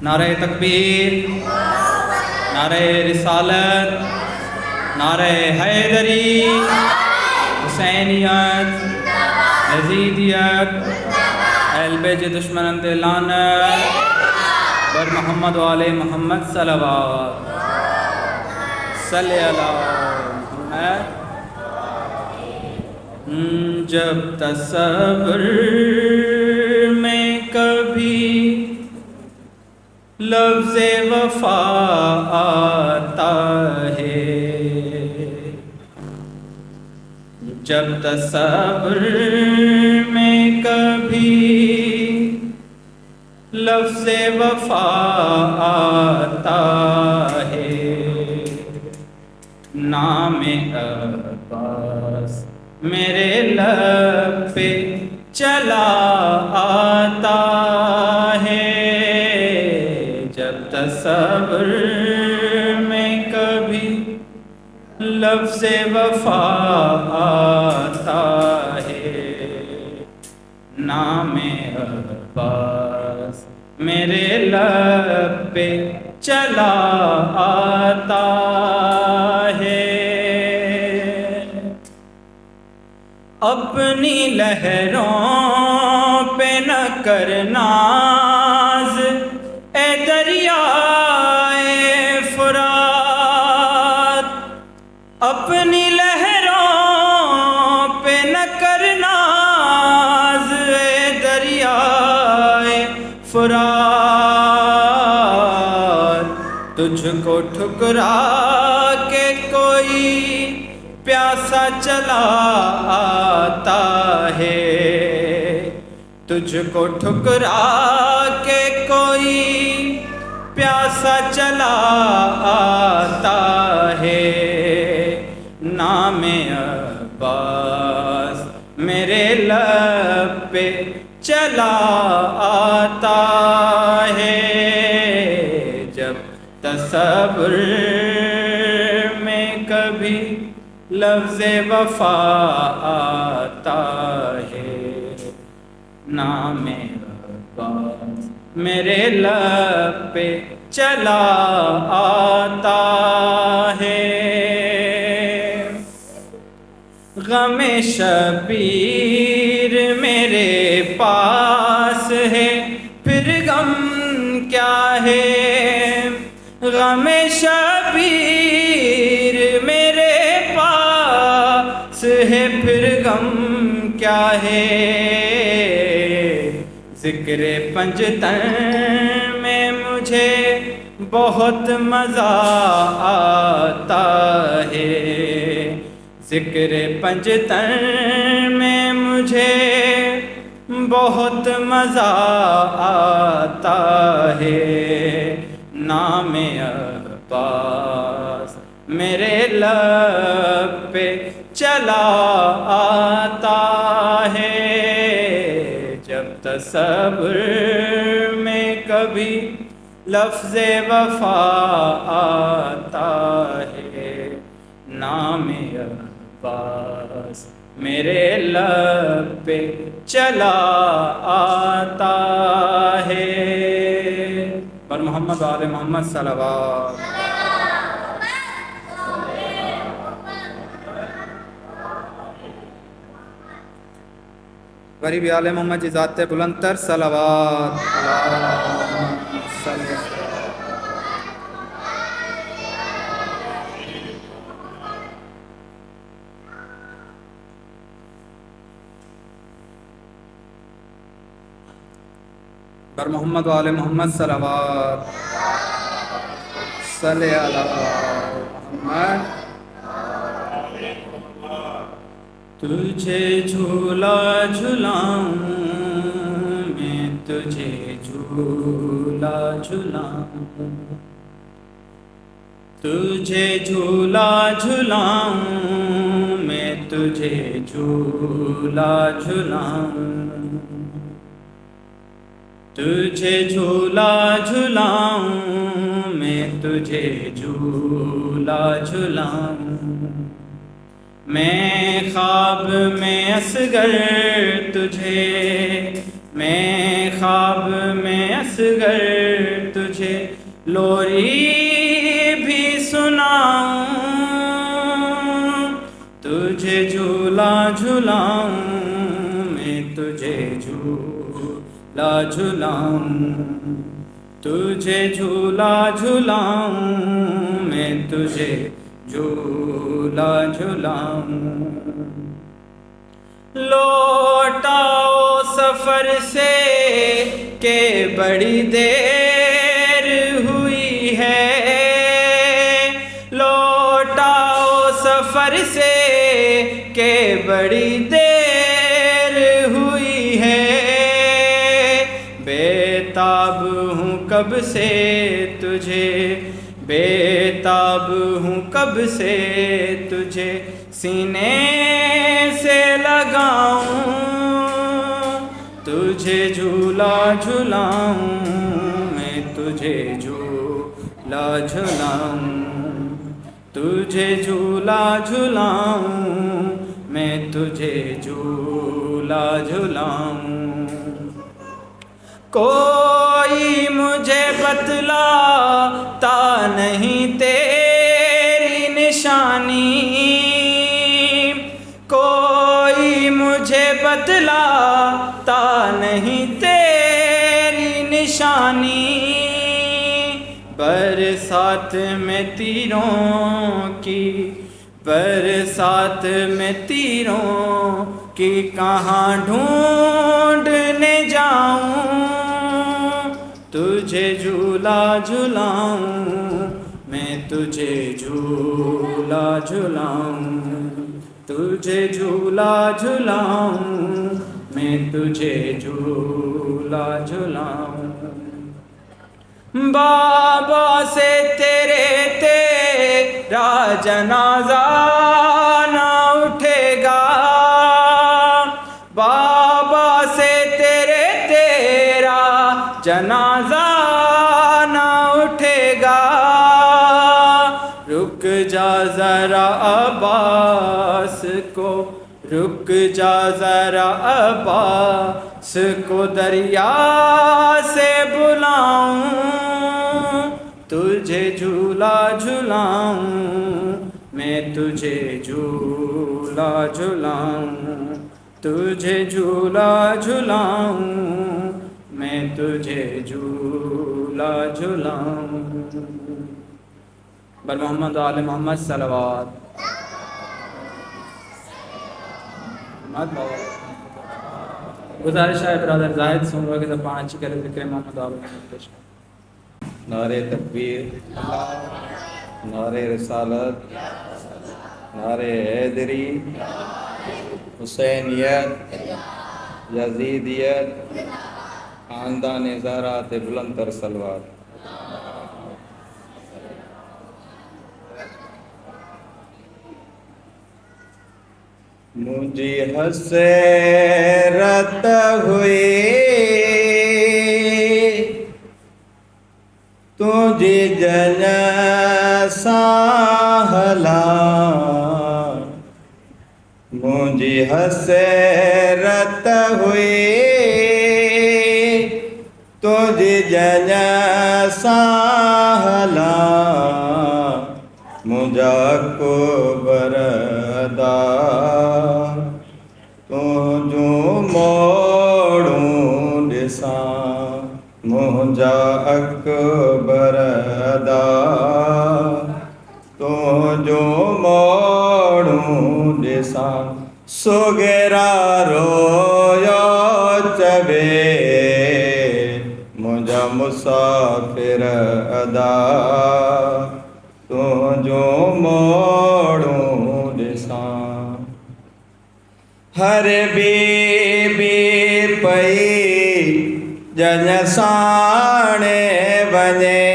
नारे तकबीर, नारे रिसालत, नारे हैदरी, हुसैनियत, यजीदियत, अहल बैत दुश्मन लानत बर मोहम्मद वाले मोहम्मद सल्लल्लाहु मोहम्मद। जब तसव्वुर में कभी लफ्ज़े वफ़ा आता है, जब तसव्वुर में कभी लफ्ज़े वफ़ा आता है, नामे अब्बास मेरे लब पे चला आता है। जब तसव्वुर में कभी लफ्ज़े वफ़ा आता है, नामे अब्बास मेरे लब पे चला आता है। अपनी लहरों पे न कर नाज़ ए दरियाए फुरात, अपनी लहरों पे न कर नाज़ ए दरियाए फुरात, तुझको ठुकरा के कोई प्यासा चला आता है, तुझको ठुकरा के कोई प्यासा चला आता है, नामे अब्बास मेरे लब पे चला आता है। जब तसव्वुर में कभी लफ्ज़े वफ़ा आता है, नामे अब्बास मेरे लब पे चला आता है। गमे शबीर मेरे पास है, फिर गम क्या है, गमे शबीर मेरे पास है, फिर गम क्या है। ज़िक्र पंजतन में मुझे बहुत मज़ा आता है, ज़िक्र पंजतन में मुझे बहुत मज़ा आता है, नामे अब्बास मेरे लब पे चला आता है। जब तसव्वुर में कभी लफ्ज़े वफ़ा आता है, नामे अब्बास मेरे लब पे चला आता है। पर मोहम्मद वाले मोहम्मद सल्लल्लाहु गरीब आले मोहम्मद जी ज़ाते बुलंदतर सलावत। बर मोहम्मद वाले मोहम्मद सलावत सल्ले अला मोहम्मद। तुझे झूला झुलाऊं मैं, तुझे झूला झुलाऊं, तुझे झूला झुलाऊं मैं, तुझे झूला झुलाऊं, तुझे झूला झुलाऊं मैं, तुझे झूला झुलाऊं। मैं ख्वाब में असगर तुझे, मैं ख्वाब में असगर तुझे लोरी भी सुनाऊं, तुझे झूला झुलाऊं, मैं तुझे झूला झुलाऊं, तुझे झूला झुलाऊं, मैं तुझे झूला झुलाऊं। लौटाओ सफर से के बड़ी देर हुई है, लौटाओ सफर से के बड़ी देर हुई है। बेताब हूँ कब से तुझे, बेताब हूँ कब से तुझे सीने से लगाऊं, तुझे झूला झुलाऊं, मैं तुझे झूला झुलाऊं, तुझे झूला झुलाऊं, मैं तुझे झूला झुलाऊं। कोई मुझे बतलाता नहीं तेरी निशानी, कोई मुझे बतलाता नहीं तेरी निशानी। बरसात में तीरों की, बरसात में तीरों की कहाँ ढूंढने जाऊं, तुझे झूला झुलाऊं, मैं तुझे झूला झुलाऊं, तुझे झूला झुलाऊं, मैं तुझे झूला झुलाऊं। बाबा से तेरा जनाजा ना उठेगा, बाबा से तेरा जनाजा ना उठेगा। रुक जा जरा अब्बास को, रुक जा जरा अब्बास को दरिया से बुलाऊं, तुझे झूला झुलाऊं, मैं तुझे झूला झुलाऊं, तुझे झूला झुलाऊं, मैं तुझे झूला झुलाऊं। बर मोहम्मद आले मोहम्मद सलवात। गुजारिश है ब्रदर जाहिद सुन के पाँच अच्छी करे जिक्र मोहम्मद आले। नारे तकबीर, नारे रिसालत, नारे हैदरी, हुसैनियत, यजीदियत, खानदान ज़ारात बुलंदतर सलवात। मुझे हसरत हुई तुझे जन साहला, मुझे हसरत हुई तुझे जन साहला, मुझा को बरदा तू जो मोड़ूं दिसा, मुझा अकबर दा तो जो मोड़ूं दिसा। सुगेरा रोयो चबे मुझा मुसाफिर अदा, तो जो मोड़ूं दिसा। हर बीबी पई जन साणे बने,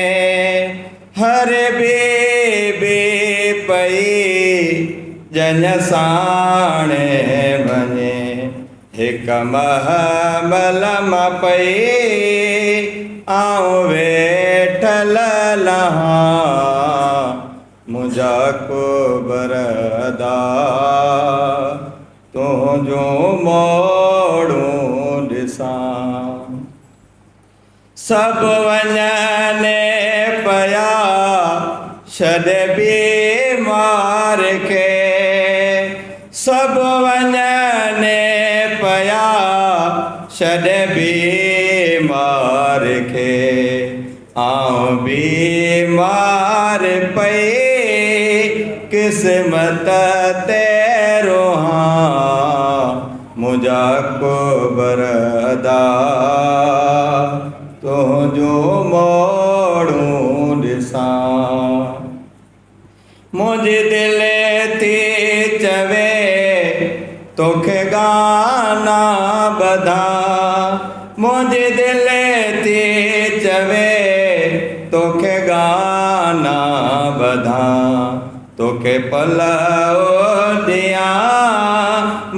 हर बीबी पई जन साणे बने, हिक महमल मां पई आऊं वेठल लहा, मुझा को बरदा तो जो मोड़ूं दिसा। सब वञने छॾे बीमार खे सभु वञनि पिया छॾे बीमार खे आऊं बीमार पई किस्मत ते रोहां मुंहिंजा कोबर अदा तुंहिंजो मोड़ूं ॾिसां मुंहिंजी दिलि थी चवे तोखे गाना ॿधां मुंहिंजी दिलि थी चवे तोखे गाना ॿधां तोखे पल ॾियां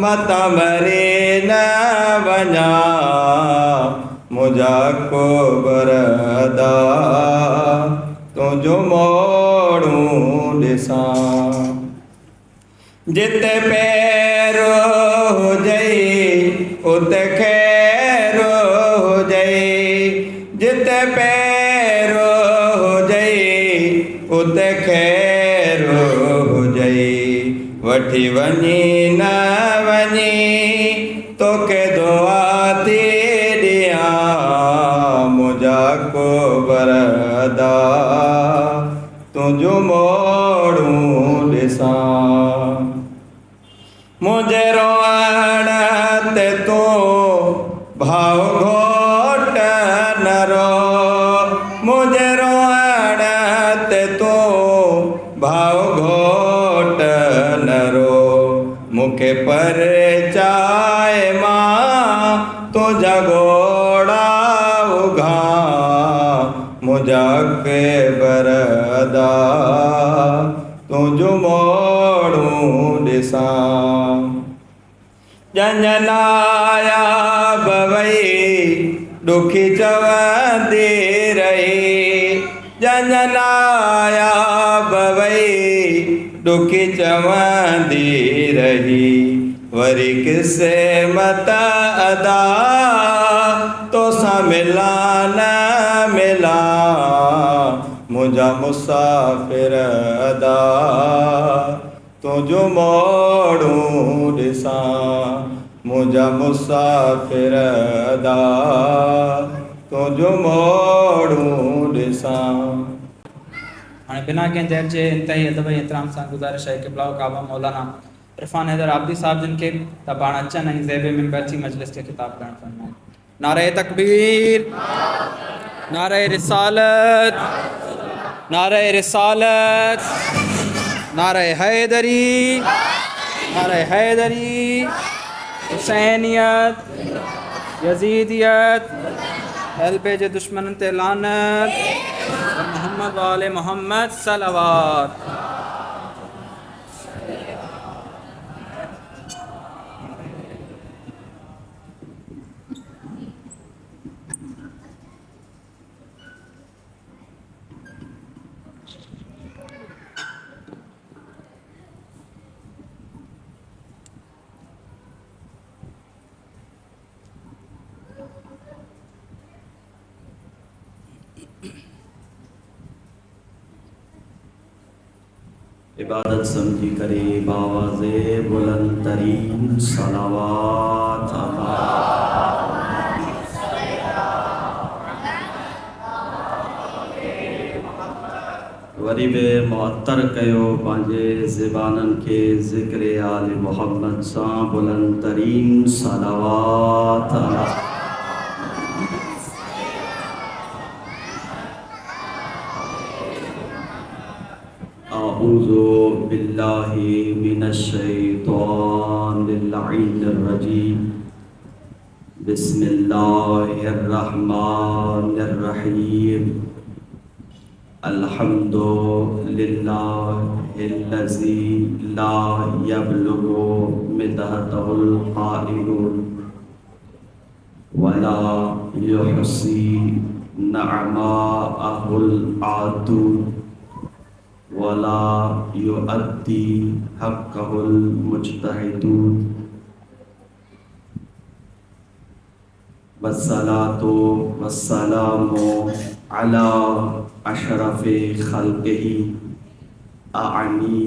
मता मरी न वञा मुंहिंजा कोबर अदा तुंहिंजो मोड़ूं ॾिसां जिते पैरो हुजई उते खैर हुजई जिते पैरो हुजई उते खैर हुजई वठी वञी न वञी तोखे दुआ थी ॾियां मुंहिंजा कोबर अदा तुंहिंजो मोड़ूं ॾिसां मुंहिंजे रोअण ते तूं भाव घोट न रो मुंहिंजे रोअण ते तूं भाव घोट न रो मूंखे परचाए मां तुंहिंजा घोड़ा उघा मुंहिंजा कोबर अदा तुंहिंजो मोड़ूं ॾिसां जंजनाया बवई ॾुखी चवंदी रही जंजनाया बवई ॾुखी चवंदी रही वरी क़िस्मत अदा तोसां मिला न मिला मुंहिंजा मुसाफ़िर अदा तुंहिंजो मोड़ूं ॾिसां मुंहिंजा मुसाफ़िर अदा तुंहिंजो मोड़ूं ॾिसां हाणे बिना कंहिं देर जे इंतहाई अदब ऐं एतिराम सां गुज़ारिश आहे कि ब्लाउ काबा मौलाना इरफान हैदर आबदी साहब जिन खे त पाण अचनि ऐं ज़ेबे मिंबर थी मजलिस खे ख़िताब करणु फरमाइनि नारे तकबीर नारे रिसालत नारे रिसालत नारे हैदरी हुसैनियत यजीदियत हलबे जे दुश्मनन ते लानत मोहम्मद वाले मोहम्मद सलवात इबादत समझी करे बावाज़े बुलंद तरीन सलावात वरी बे मुअत्तर कयो पंहिंजे ज़बाननि खे ज़िक्र आले मोहम्मद सां बुलंद तरीन सलावात अऊज़ु बिल्लाहि मिनश्शैतानिर रजीम बिस्मिल्लाहिर रहमानिर रहीम अल्हम्दुलिल्लाहिल्लज़ी ला यब्लुगु मिदहतहुल क़ाइलून वला युहसी नअमाअहुल आदून वला युअद्दी हक़्क़हुल मुज्तहिदून वस्सलातु वस्सलामु अला अशरफि खल्क़िही आनी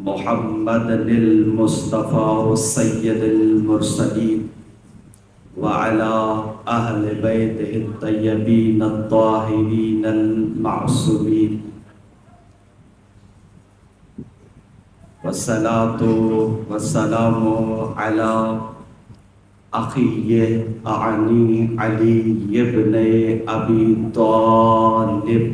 मुहम्मदिल मुस्तफ़ा सय्यदिल मुरसलीन व अला अहले बैतिहि तय्यबीन अत्ताहिरीन अल-मासूमीन वस्सलातु वस्सलामु अला अखी आनी अली इब्न अबी तालिब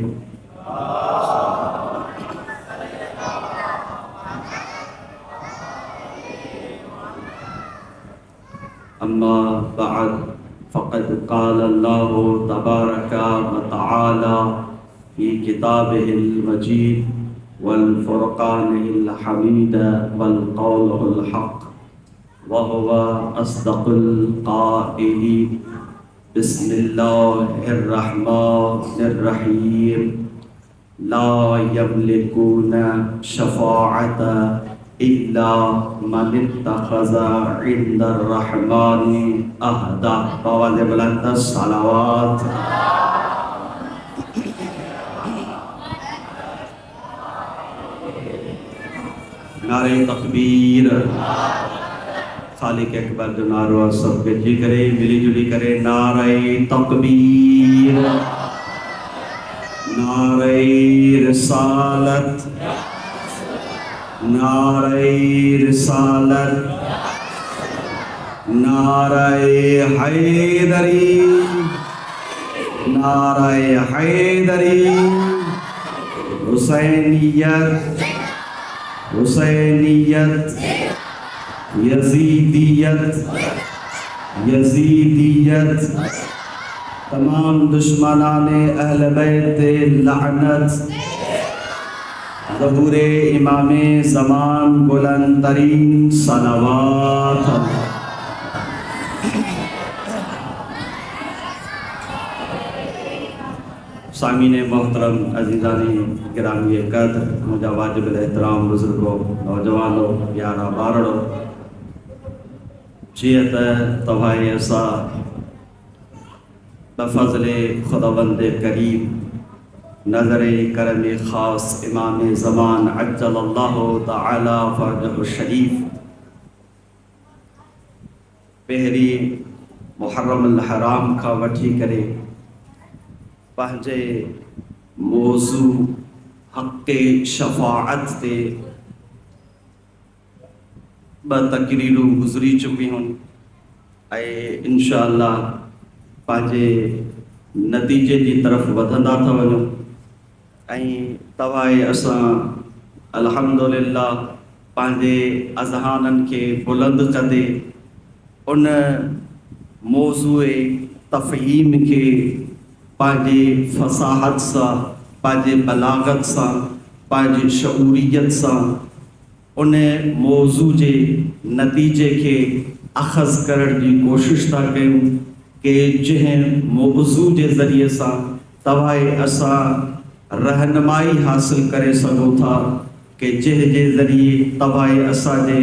अम्मा बअद फ़क़द क़ाल अल्लाहु तबारक व तआला फ़ी किताबिहिल मजीद वल फ़ुरक़ानिल हमीद वल क़ौलिल हक़ व हुवा अस्दक़ुल क़ाइलीन बिस्मिल्लाहिर रहमानिर रहीम ला यमलिकूना शफ़ाअत इल्ला मन इत्तख़ज़ा इंदर रहमानी अहदा। आवाज़ बुलंद सलावत। नारे तकबीर। खालिक अकबर जो नारो सबके जी करे मिली जुली करे। नारे तकबीर, नारे रिसालत, नारे रिसालत, नारे हैदरी, नारे हैदरी, हुसैनियत, हुसैनियत, यजीदियत, यजीदियत, तमाम दुश्मनाने अहले बैत लानत, ज़हूरे इमामे ज़मान बुलंद तरीन सलावात। सामीने मोहतरम अज़ीज़ानी गिरामी कद्र मुझा वाजिब एहतराम बुजुर्गों नौजवानों यारा बारड़ो जीअं त तव्हां असां बफ़ज़्ल खुदावंद करीम नज़र करम ख़ास इमाम ज़मान अज्जलल्लाहु तआला फ़रजहु शरीफ पहिरीं मुहर्रमुल हराम खां वठी करे पंहिंजे मौज़ू हक़े शफ़ाअत ते ॿ तक़रीरूं गुज़री चुकियूं ऐं इंशाअल्लाह पंहिंजे नतीजे जी तरफ़ वधंदा था वञूं ऐं तव्हां असां अल्हम्दुलिल्लाह पंहिंजे अज़हाननि खे बुलंद कंदे उन मौज़ूए तफ़हीम खे पंहिंजे फ़साहत सां पंहिंजे बलागत सां पंहिंजी शऊरियत सां उन मौज़ू जे नतीजे के अख़ज़ करण जी कोशिश था कयूं कि जंहिं मौज़ू जे ज़रिए सां तव्हां असां रहनुमाई हासिल करे सघूं था कि जंहिंजे ज़रिए तव्हां असांजे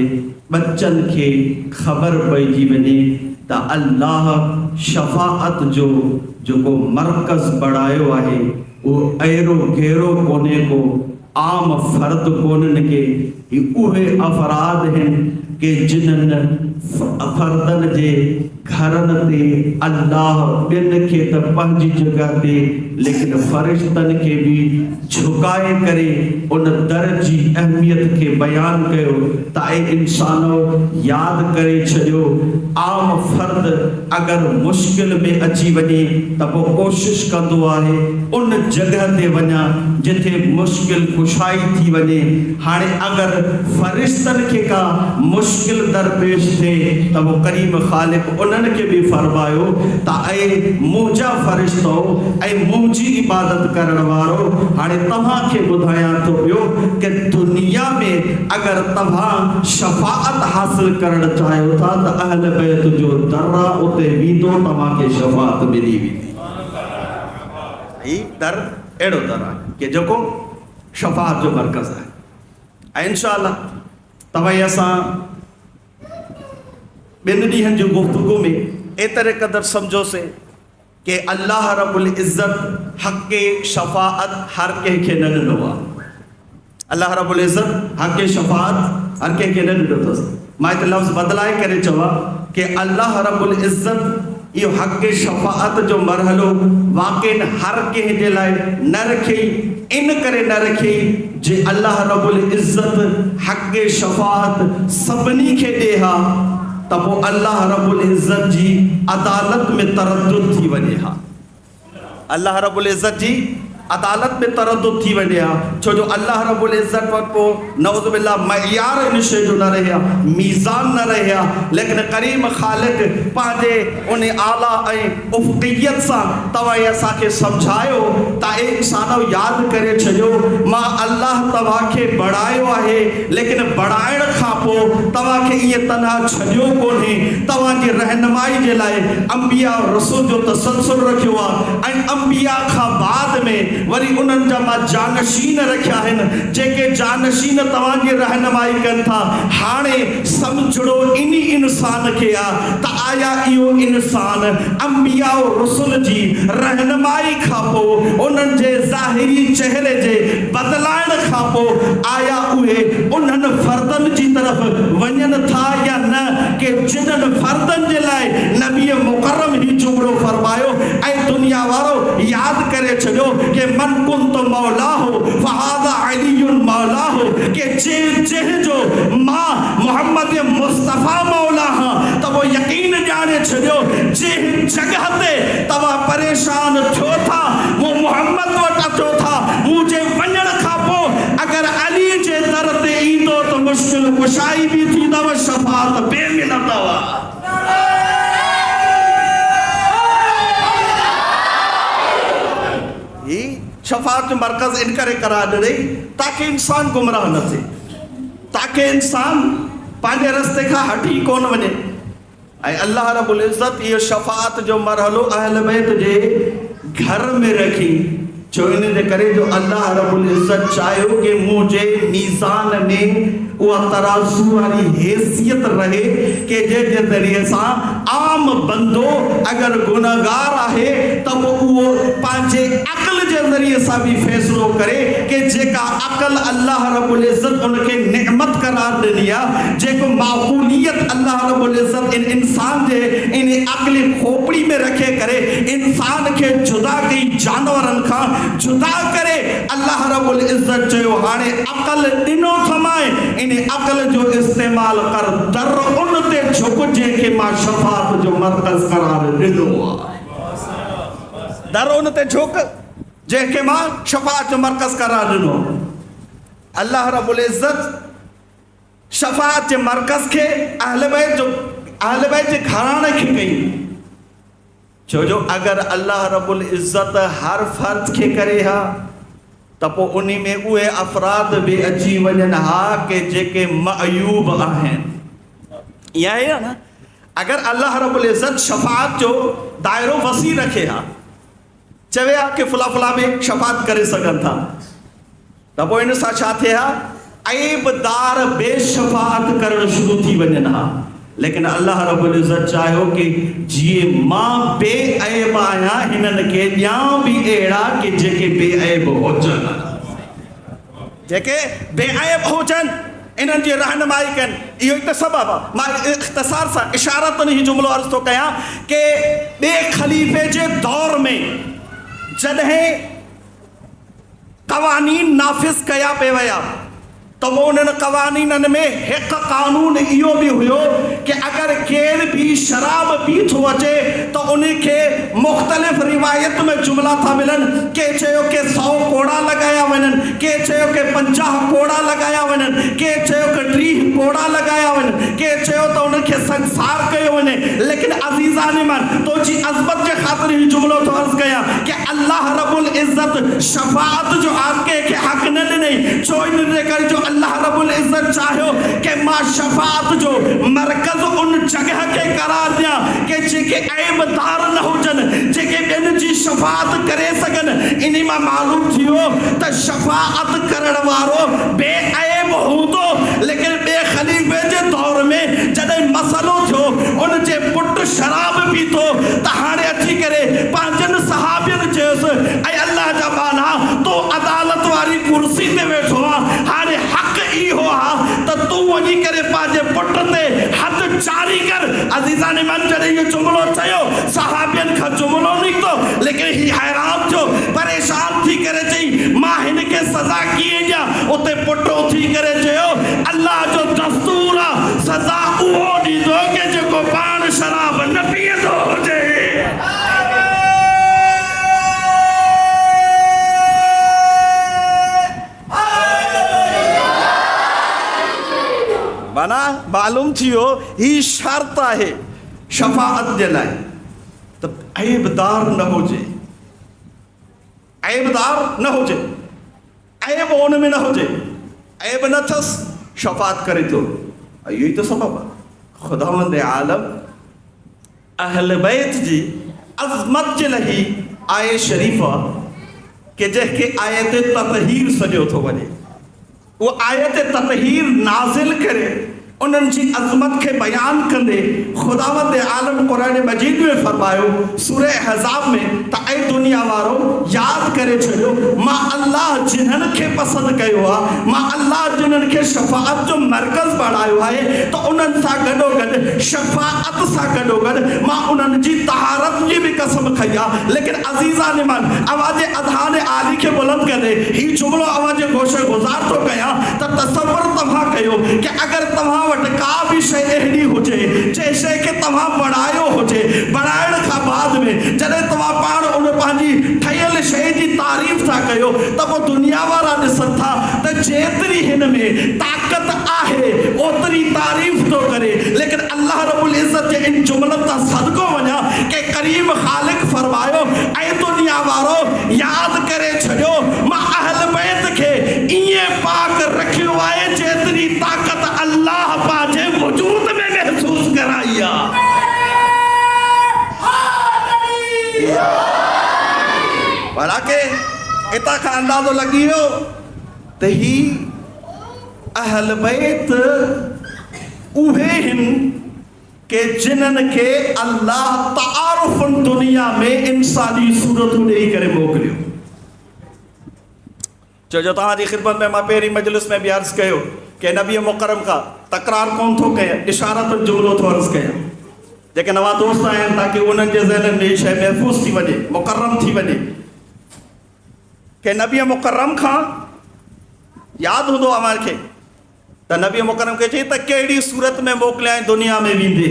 बच्चनि खे ख़बर पइजी वञे त अल्लाह शफ़ाअत जो जेको मर्कज़ बढ़ायो आहे उहो अहिड़ो गहिरो कोन्हे को आम फ़र्द कोन्हनि के उहे अफ़राद आहिनि कि जिन्हनि फ़र्दनि जे घरनि ते अल्लाह ॿियनि खे त पंहिंजी जॻह ते लेकिन फ़रिश्तनि खे बि झुकाए करे उन दर जी अहमियत खे बयानु कयो त ऐं इंसानो यादि करे छॾियो आम फ़र्द अगरि मुश्किल में अची वञे त पोइ कोशिशि कंदो आहे उन जॻह ते वञा जिथे मुश्किल कुशाई थी वञे। हाणे अगरि फ़रिश्तनि खे का मुश्किल दरपेश थिए त वो करीम ख़ालिक उन्हनि खे बि फरमायो त ऐं मुंहिंजा फ़रिश्तो ऐं मुंहिंजी इबादत करण वारो हाणे तव्हांखे ॿुधायां थो पियो कि दुनिया में अगरि तव्हां शफ़ाअत हासिल करणु चाहियो था त अहल बैत जो दर आहे उते वेंदो तव्हांखे शफ़ाअत मिली वेंदी। ही दर अहिड़ो दर आहे कि जेको शफ़ाअत जो मर्कज़ आहे ऐं इंशाअल्लाह तव्हां असां ॿिनि ॾींहंनि जी गुफ़्तगू में एतिरे क़दुरु सम्झोसीं कि अल्लाह रब्बुल इज़्ज़त हक़े शफ़ाअत हर कंहिंखे न ॾिनो आहे अल्लाह रब्बुल इज़्ज़त हक़ शफ़ाअत हर कंहिंखे न ॾिनो अथसि। मां हिते लफ़्ज़ बदिलाए करे चवां कि अल्लाह रब्बुल इज़्ज़त इहो हक़ शफ़ाअत जो मरहलो वाक़ई हर कंहिं जे लाइ न रखियई, इन करे न रखियई जे अल्लाह रब्बुल इज़्ज़त हक़ शफ़ाअत सभिनी खे ॾे हा त पोइ अल्लाह रब्बुल इज़्ज़त जी अदालत में तरद्दुद थी वञे हा। अल्लाह रब्बुल इज़्ज़त जी अदालत में तरद्दुद थी वञे हा, छो जो अल्लाह रब्बुल इज़्ज़त वटि पोइ नऊज़ बिल्लाह मइयार इन शइ जो न रहे हा, मीज़ान न रहे हा। लेकिन करीम ख़ालिक पंहिंजे उन आला ऐं उफ़क़ियत सां तव्हां असांखे सम्झायो त ए इंसानो यादि करे छॾियो मां अल्लाह तव्हांखे बणायो आहे, लेकिन बणाइण खां पोइ तव्हांखे ईअं तनहा छॾियो कोन्हे, तव्हांजी रहनुमाई जे लाइ अंबिया रसूल जो तसलसल रखियो आहे ऐं अंबिया खां बाद में वरी उन्हनि जा मां जानशीन रखिया आहिनि जेके जानशीन तव्हांजी रहनुमाई कनि था। हाणे सम्झड़ो इन इंसान खे आहे त आया इहो इंसान अंबिया रसूल जी रहनुमाई खां पोइ उन्हनि जे ज़ाहिरी चेहरे जे बदलाइण खां पोइ आया उहे उन्हनि फर्दनि जी तरफ़ वञनि था या न, कि जिन्हनि फर्दनि जे लाइ नबी मुकर्रम ही जुमलो फरमायो ऐं दुनिया वारो यादि करे छॾियो कि मन कुंत मौलाहु फहादा अलीयुन मौलाहु, कि जंहिंजो मां मोहम्मद मुस्तफ़ा मौला हां त वो यकीन ॼाणे छॾियो जंहिं जॻह ते तव्हां परेशान थियो था वो मोहम्मद वटि अचो था, मुंहिंजे वञण खां पोइ अगरि अली जे दर ते ईंदो त मुश्किल कुशाई बि थींदव, शफ़ाअत बे मिलंदव। शफ़ाअत जो मरकज़ इन करे करार ॾिनई ताकि इंसान गुमराह न थिए, ताकि इंसान पंहिंजे रस्ते खां हटी कोन वञे। ऐं अल्लाह रब्बुल इज़्ज़त इहो शफ़ाअत जो मरहलो अहल बैत जे घर में रखी, छो इन जे करे जो अल्लाह रब्बुल इज़्ज़त चाहियो कि मुंहिंजे मीज़ान में उहा तराज़ू वारी हैसियत रहे कि जंहिंजे ज़रिए सां आम बंदो अगरि गुनहगार आहे त उहो पंहिंजे अक़ल जे ज़रिए सां बि फ़ैसिलो करे कि जेका अक़ल अल्लाह रब्बुल इज़्ज़त उनखे नेमत करार ॾिनी आहे, जेको माक़ूलियत अल्लाह रब्बुल इज़्ज़त इन इंसान जे इन अक़ली खोपड़ी में रखे करे इंसान खे जुदा कई जानवरनि खां जुदा करे अल्लाह रब्बुल इज़्ज़त चयो हाणे अक़ल ॾिनो थमाए इन अक़ल जो इस्तेमाल कर, दर उन ते झुक जंहिंखे मां शफ़ाअत जो मरकज़ करार ॾिनो आहे, दर उन ते झुक जंहिंखे मां शफ़ाअत जो मरकज़ करार ॾिनो। अल्लाह रब्बुल इज़्ज़त शफ़ाअत जे मरकज़ खे अहल बैत जे घराणे खे कई, छो जो अगरि अल्लाह रब्बुल इज़्ज़त हर फ़र्ज़ खे करे हा त पोइ उन में उहे अफ़राद बि अची वञनि हा कि जेके मअयूब आहिनि। इहा आहे न, अगरि अल्लाह रब्बुल इज़्ज़त शफ़ाअत जो दायरो वसी रखे हा, चवे हा कि फला फला में शफ़ाअत करे सघनि था, त पोइ इन सां छा थिए हा ऐबदार बेशफ़ाअत करणु शुरू थी वञनि हा। लेकिन अल्लाह रब्बुल इज़्ज़त चाहियो कि जीअं मां बेऐब आहियां हिननि खे ॼाऊं बि अहिड़ा कि जेके बेऐब हुजनि, जेके बेऐब हुजनि इन्हनि जी रहनुमाई कनि। इहो हिकु सबबु आहे। मां इख़्तिसार सां इशारतन ही जुमिलो अर्ज़ थो कयां कि ॿिए ख़लीफ़े जे दौर में जॾहिं क़वानीन नाफ़िज़ कया पिए विया तो उन्हनि क़वानीननि में हिकु क़ानून इहो बि हुयो कि अगरि केर बि शराब पी थो अचे तो उनखे मुख़्तलिफ़ रिवायत में जुमिला था मिलनि, के चयो कि 100 कोड़ा लॻाया वञनि, के चयो कि 50 कोड़ा लॻाया वञनि, के चयो कि 30 कोड़ा लॻाया वञनि, के चयो त उनखे संसार कयो वञे। लेकिन अज़ीज़ान मन तो जी अज़मत जे ख़ातिर ही जुमिलो थो अर्ज़ कयां कि अल्लाह रब्बुल इज़्ज़त शफ़ाअत जो आके के हक़ न ॾिनई, छो इन करे जो अल्लाह रब्बुल इज़्ज़त चाहियो कि मां शफ़ाअत जो मरकज़ उन जगह के करार दियां कि जेके ऐबदार न हुजनि, जेके ॿियनि जी शफ़ाअत करे सघनि। इन मां मालूम थियो त शफ़ाअत करण वारो बेऐब हूंदो, लेकिन ॿिए ख़लीफ़े जे दौर में जॾहिं मसइलो थियो उन जे पुटु शराब पीतो त हाणे अची करे पंहिंजनि सहाबियुनि चयोसि ऐं अल्लाह जा बाना तो अदालत वारी कुर्सी ते वेठो आहे, गॾ अज़ीज़ान मन जॾहिं इहो जुमिलो चयो सहाबियनि खां जुमिलो निकितो लेकिन ही हैरान थियो परेशान थी करे चई मां हिन खे सज़ा कीअं ॾियां उते पुटो थी करे चयो अल्लाह जो दस्तूर आहे सज़ा उहो ॾींदो कि जेको पाण शराब न पीअंदो हुजे। माना मालूम थियो ही शर्त है शफाअत जे लाइ त ऐबदार न हुजे, ऐबदार न हुजे, ऐब उन में न हुजे, ऐब न अथसि शफाअत करे थो। इहो ई त सबबु आहे खुदावंद आलम अहल बैत जी अज़मत जे लाइ आए शरीफ़ा के जंहिंखे आयत ततहीर सॼो थो वञे वो आयत ततहीर नाज़िल करे उन्हनि जी अज़मत खे बयान कंदे खुदावंद आलम कुरान मजीद में फरमायो सूरह अहज़ाब में त ऐ दुनिया वारो याद करे छॾियो मां अल्लाह जिन्हनि खे पसंदि कयो आहे, मां अल्लाह जिन्हनि खे शफ़ाअत जो मर्कज़ बणायो आहे त उन्हनि सां गॾोगॾु शफ़ाअत सां गॾोगॾु मां उन्हनि जी तहारत जी बि कसम खई आहे। लेकिन अज़ीज़ान मन आवाज़ अदहान आली खे बुलंद कंदे ही जुमिलो आवाज़ गोशे गुज़ार थो कयां त तसव्वुर तव्हां कयो कि अगरि तव्हां वटि का भी शइ अहिड़ी हुजे जंहिं शइ खे तव्हां बणायो हुजे, बणाइण खां बाद में जॾहिं तव्हां पाण उन पंहिंजी ठहियल शइ जी तारीफ़ था कयो त पोइ दुनिया वारा ॾिसनि था त जेतिरी हिन में ताक़त आहे ओतिरी तारीफ़ थो करे। लेकिन अल्लाह रब्बुल इज़्ज़त जे इन जुमलनि तां सदको वञा कि करीम ख़ालिक फरमायो ऐ दुनिया वारो यादि करे छॾियो मां अहल बैत खे ईअं पाक रखियो आहे जेतिरी ताक़त अल्लाह पंहिंजे वजूद में महसूस कराई आहे। हालांकि इतां खां अंदाज़ो लॻी वियो त ही अहल बैत उहे आहिनि कि जिन्हनि खे अल्लाह तारुफ़ दुनिया में इंसानी सूरतूं ॾेई करे मोकिलियो। जो तव्हांजी ख़िदमत में मां पहिरीं मजलिस में बि अर्ज़ु कयो कि नबी मुकरम खां तकरार कोन थो कयां, इशारतुनि जुमिलो थो अर्ज़ु कयां जेके नवां दोस्त आहिनि ताकि उन्हनि जे ज़हन में शइ महफ़ूज़ थी वञे, मुकर्रम थी वञे कि नबी मुकरम खां यादि हूंदो अव्हांखे त नबी मुकरम खे चई त कहिड़ी सूरत में मोकिलियां दुनिया में वेंदे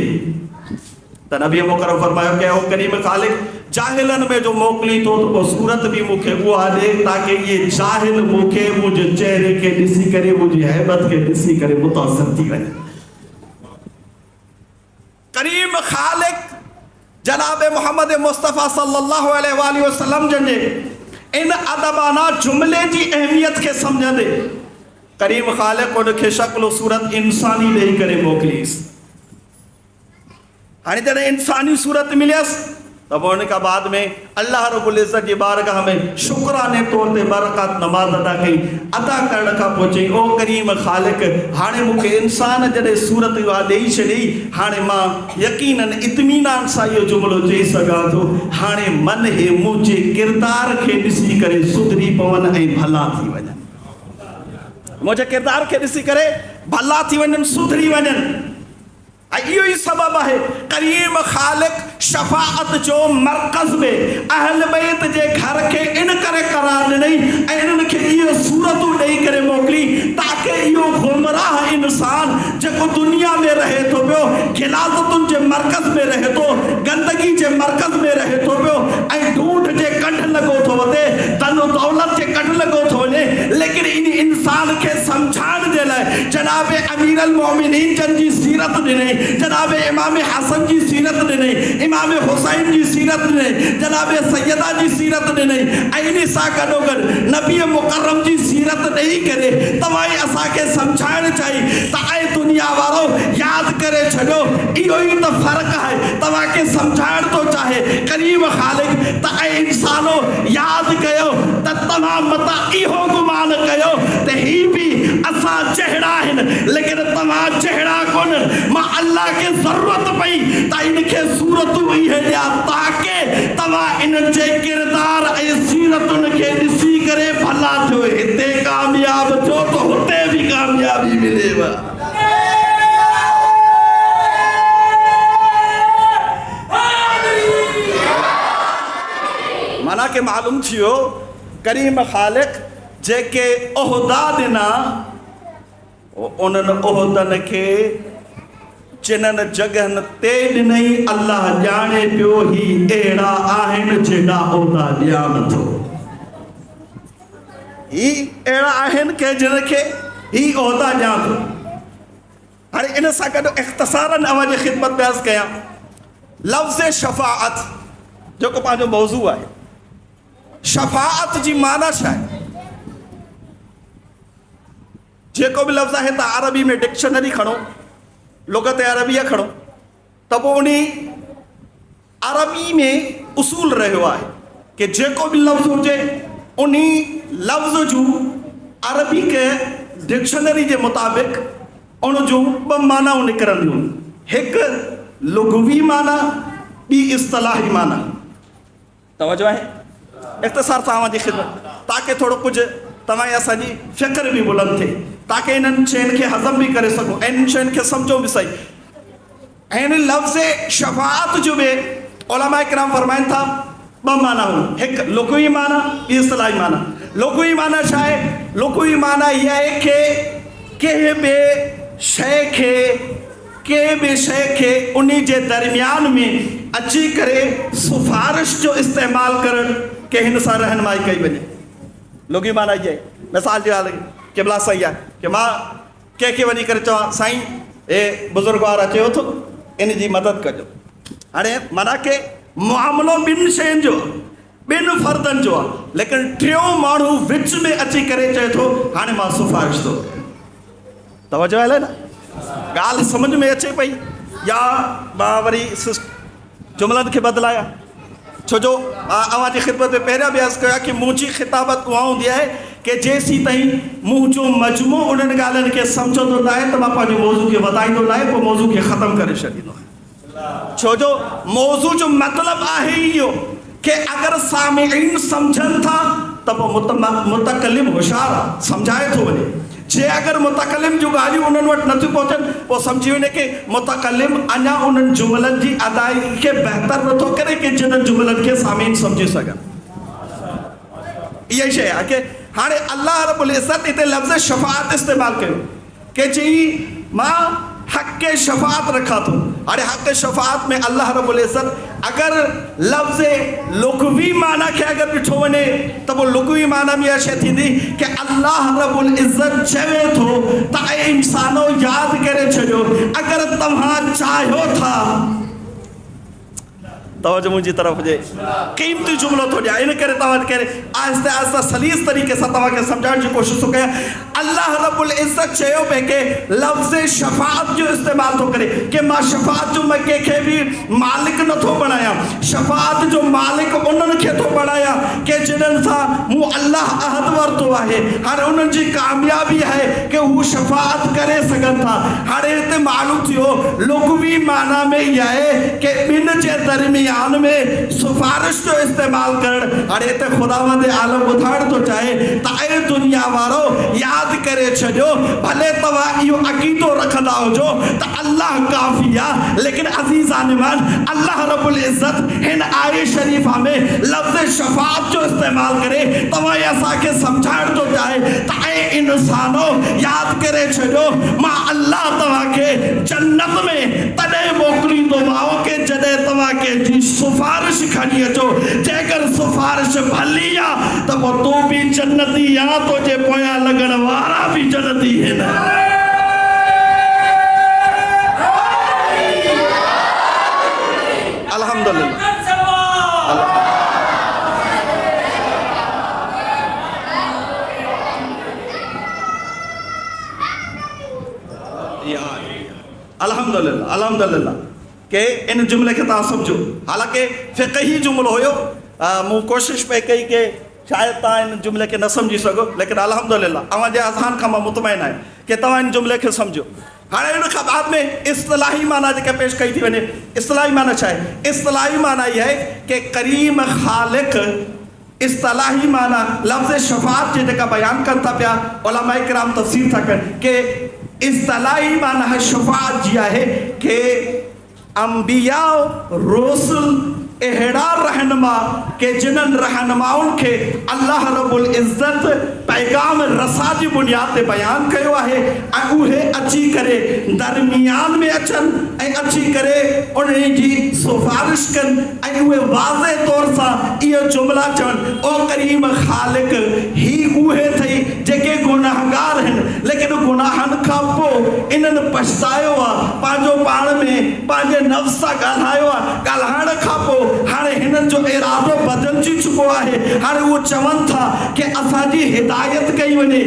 त नबी मुकरम फरमायो कि ओ करीम ख़ालिक जाहिलनि में जो मोकिली थो त पोइ सूरत बि मूंखे उहा ॾे ताकि इहे जाहिल मूंखे मुंहिंजे चहिरे खे ॾिसी करे मुंहिंजी हैबत खे ॾिसी करे मुतासिर थी वञे। करीम ख़ालिक जनाब मोहम्मद मुस्तफ़ा सल्लल्लाहु अलैहि वसल्लम जंहिंजे इन अदबाना जुमिले जी अहमियत खे सम्झंदे करीम ख़ालिक उनखे शक्ल सूरत इंसानी ॾेई करे मोकिलीसि। हाणे जॾहिं इंसानी सूरत मिलियसि त पोइ उन खां बाद में अल्लाह रब्बुल इज़्ज़त जी बारगाह में शुक्राने तौर ते बरक़त नमाज़ अदा कई। अदा करण खां पोइ चई ओ करीम ख़ालिक हाणे मूंखे इंसान जॾहिं सूरत इहा ॾेई छॾी हाणे मां यकीनन इत्मीनान सां इहो जुमिलो चई सघां थो हाणे मन हे मुंहिंजे किरदार खे ॾिसी करे सुधरी पवनि ऐं भला थी वञनि, मुंहिंजे किरदार खे ॾिसी करे भला थी वञनि, सुधरी वञनि। इहो ई सबबु आहे करीम ख़ालिक शफ़ाअत जो मर्कज़ में अहल बैत जे घर खे इन करे करार ॾिनई ऐं इन्हनि खे इहो सूरतूं ॾेई करे मोकिली ताकि इहो गुमराह इंसान जेको दुनिया में रहे थो पियो, गिलाज़तुनि जे मर्कज़ में रहे थो, गंदगी जे मर्कज़ में रहे थो पियो ऐं ढूंढ जे कढ लॻो थो वञे, धन दौलत जे कढ लॻो थो वञे, लेकिन इन इंसान खे सम्झाइण जे लाइ जनाब अमीर अल मोमिनीन जन जी सीरत ॾिनई, जनाब इमाम हसन जी सीरत ॾिनई, इमाम हुसैन जी सीरत ॾिनई, जनाब सैयदा जी सीरत ॾिनई ऐं इन सां गॾोगॾु नबी मुकर्रम जी सीरत ॾेई करे तव्हां असांखे सम्झाइण चाही त ऐं दुनिया वारो यादि करे छॾियो इहो ई त फ़र्क़ु आहे। तव्हांखे सम्झाइण थो चाहे करीम ख़ालिक त ऐं इंसानो यादि कयो त तव्हां मतां इहो गुमान कयो त ही बि असां जहिड़ा आहिनि लेकिन तव्हां जहिड़ा कोन। मां अल्लाह खे ज़रूरत पई त इनखे सूरतूं इहे ॾियां ताकि तव्हां इन्हनि जे किरदार ऐं सीरतुनि खे ॾिसी करे भला थियो, हिते कामयाब थियो त हुते बि कामयाबी मिलेव। खे मालूम थियो करीम ख़ालिक़ जेके उहिदा ॾिना उन्हनि उहिदनि खे जिन्हनि जॻहनि ते ॾिनई अल्लाह ॼाणे पियो ही अहिड़ा आहिनि जेड़ा उहिदा ॾियां नथो। ही अहिड़ा आहिनि के जिन खे ही उहिदा ॾियां थो। हाणे इन सां गॾु इख़्तिसारन अवां जी ख़िदमत में अर्ज़ु कयां लफ़्ज़ शफ़ाअत जेको पंहिंजो मौज़ू आहे। शफ़ाअत जी माना छा आहे? जेको बि लफ़्ज़ आहे त अरबी में डिक्शनरी खणो, लुग़त अरबिया खणो, त पोइ उन अरबी में उसूल रहियो आहे कि जेको बि लफ़्ज़ हुजे उन लफ़्ज़ जूं अरबी के डिक्शनरी जे मुताबिक़ उन जूं ॿ मानाऊं निकिरंदियूं, हिकु लुग़वी माना, ॿी इस्तिलाही माना। तवजो आहे? इख़्तिसार सां अवां जी ख़िदमत ताकि थोरो कुझु तव्हांजी असांजी फ़िक्र बि बुलंद थिए, ताकि इन्हनि शयुनि खे हज़म बि करे सघूं ऐं इन्हनि शयुनि खे सम्झो बि सही। ऐं हिन लफ़्ज़ शफ़ाअत जो बि उलमा किराम फरमाइनि था ॿ माना हुयूं, हिकु लुग़वी माना, ॿी इस्तिलाही माना। लुग़वी माना छा आहे? लुग़वी माना इहा आहे कि कंहिं बि शइ खे उन जे दरमियान में अची करे सिफारिश जो इस्तेमालु करणु के हिन सां रहनुमाई कई वञे। लुग़वी माना इहा आहे। मिसाल जी ॻाल्हि केमहिल सही आहे कि मां कंहिंखे वञी करे चवां साईं हे बुज़ुर्गवार अचेव थो इन जी मदद कजो। हाणे माना के मुआमिलो ॿिनि शयुनि जो आहे, ॿिनि फ़र्दनि जो आहे, लेकिन टियों माण्हू विच में अची करे चए थो हाणे मां सिफारिश थो। तवजो आहे न? ॻाल्हि सम्झ में अचे पई या मां वरी जुमलनि खे बदिलाया? छो जो अवां जी ख़िदमत में पहिरियां बि अर्ज़ु कया कि मुंहिंजी ख़िताबत उहा हूंदी आहे कि जेसीं ताईं मुंहिंजो मजमू उन्हनि ॻाल्हियुनि खे सम्झंदो न आहे त मां पंहिंजे मौज़ू खे वधाईंदो न आहे, पोइ मौज़ू खे ख़तमु करे छॾींदो आहियां। छो जो मौज़ू जो मतिलबु आहे इहो कि अगरि सामिईन सम्झनि था त पोइ मुतकलिम होशियारु आहे, सम्झाए थो वञे। जे अगरि मुतकलिम जूं ॻाल्हियूं उन्हनि वटि नथियूं पहुचनि पोइ सम्झी वञे कि मुतकलिम अञा उन्हनि जुमलनि जी अदायगी खे बहितर नथो करे कि जिन्हनि जुमलनि खे सामीन सम्झी सघनि। इहा ई शइ आहे कि हाणे अल्लाह रब्बुल इज़्ज़त हिते लफ़्ज़ शफ़ाअत इस्तेमालु कयो कि चई मां हक़ शफ़ाअत रखां थो। हाणे हक़ शफ़ाअत में अल्लाह रब्बुल इज़्ज़त अगरि लफ़्ज़ लुग़वी माना खे अगरि ॾिठो वञे त पोइ लुग़वी माना में इहा शइ थींदी कि अल्लाह रब्बुल इज़्ज़त चवे थो त ऐं इंसानो यादि करे छॾियो अगरि तव्हां चाहियो था। तवजो मुंहिंजी तरफ़ हुजे, क़ीमती जुमिलो थो ॾियां, इन करे तव्हां खे आहिस्ते आहिस्ते सलीस तरीक़े सां तव्हांखे सम्झाइण जी कोशिशि थो कयां। अल्लाह रब्बुल इज़्ज़त चयो पिए कि लफ़्ज़ शफ़ाअत जो इस्तेमालु थो करे कि मां शफ़ाअत जो मैं कंहिंखे बि मालिक नथो बणायां, शफ़ाअत जो मालिक उन्हनि खे थो बणायां कि जिन्हनि सां मूं अल्लाह अहद वरितो आहे। हाणे उन्हनि जी कामयाबी आहे कि हू शफ़ाअत करे सघनि था। हाणे हिते मालूम थियो लुग़वी माना में इहा आहे कि ॿिनि जे दरमियान में सिफारिश जो इस्तेमालु करणु। हाणे हिते ख़ुदावंद आलम ॿुधाइण थो चाहे त ऐं दुनिया वारो यादि करे छॾियो, भले तव्हां इहो अक़ीदो रखंदा हुजो त अल्लाह काफ़ी आहे, लेकिन अज़ीज़ान मान अल्लाह रब्बुल इज़्ज़त हिन आये शरीफ़ा में लफ़्ज़ शफ़ाअत जो इस्तेमालु करे तव्हां असांखे सम्झाइण थो चाहे त ऐं इंसानो यादि करे छॾियो मां अल्लाह तव्हांखे जन्नत में तॾहिं मोकिलींदोमांव कि जॾहिं तव्हांखे जी सिफारिश खणी अचो। जेकर सिफारिश भली आहे त पोइ तूं बि जन्नती या तुंहिंजे पोयां लॻण वारा बि जन्नती आहिनि। अल्हम्दुलिल्लाह। अल्हम्दुलिल्लाह अल्हम्दुलिल्लाह के इन जुमले खे तव्हां सम्झो। हालांकि फ़िक़ही जुमिलो हुयो, मूं कोशिशि पई कई कि शायदि तव्हां इन जुमिले खे न सम्झी सघो, लेकिन अल्हम्दुलिल्लाह अव्हांजे अज़हान खां मां मुतमइन आहियां कि तव्हां इन जुमिले खे सम्झो। हाणे इन खां बाद में इस्तिलाही माना जेका पेश कई थी वञे। इस्तिलाही माना छा आहे? इस्तिलाही माना इहा आहे कि करीम ख़ालिक़ इस्तिलाही माना लफ़्ज़ शफ़ाअत जे जेका बयानु कनि था पिया उलमा किराम तफ़सीर था कनि कि इस्तिलाही माना शफ़ाअत जी आहे कि अंबिया रसूल अहिड़ा रहनुमा के जिन्हनि रहनुमाउनि खे अल्लाह रब्बुल इज़्ज़त पैगाम रसा जी बुनियाद ते बयानु कयो आहे ऐं उहे अची करे दरमियान में अचनि ऐं अची करे उन्हनि जी सिफारिश कनि ऐं उहे वाज़े तौर सां इहो जुमिला चवनि, ओ करीम ख़ालिक ही उहे थई जेके गुनाहगार आहिनि, लेकिन गुनाहनि खां पोइ इन्हनि पछतायो आहे, पंहिंजो पाण में पंहिंजे नफ़्स सां ॻाल्हायो आहे, ॻाल्हाइण खां पोइ हाणे हिननि जो इरादो बदिलजी चुको आहे। हाणे उहो चवनि था कि असांजी हिदायत कई वञे,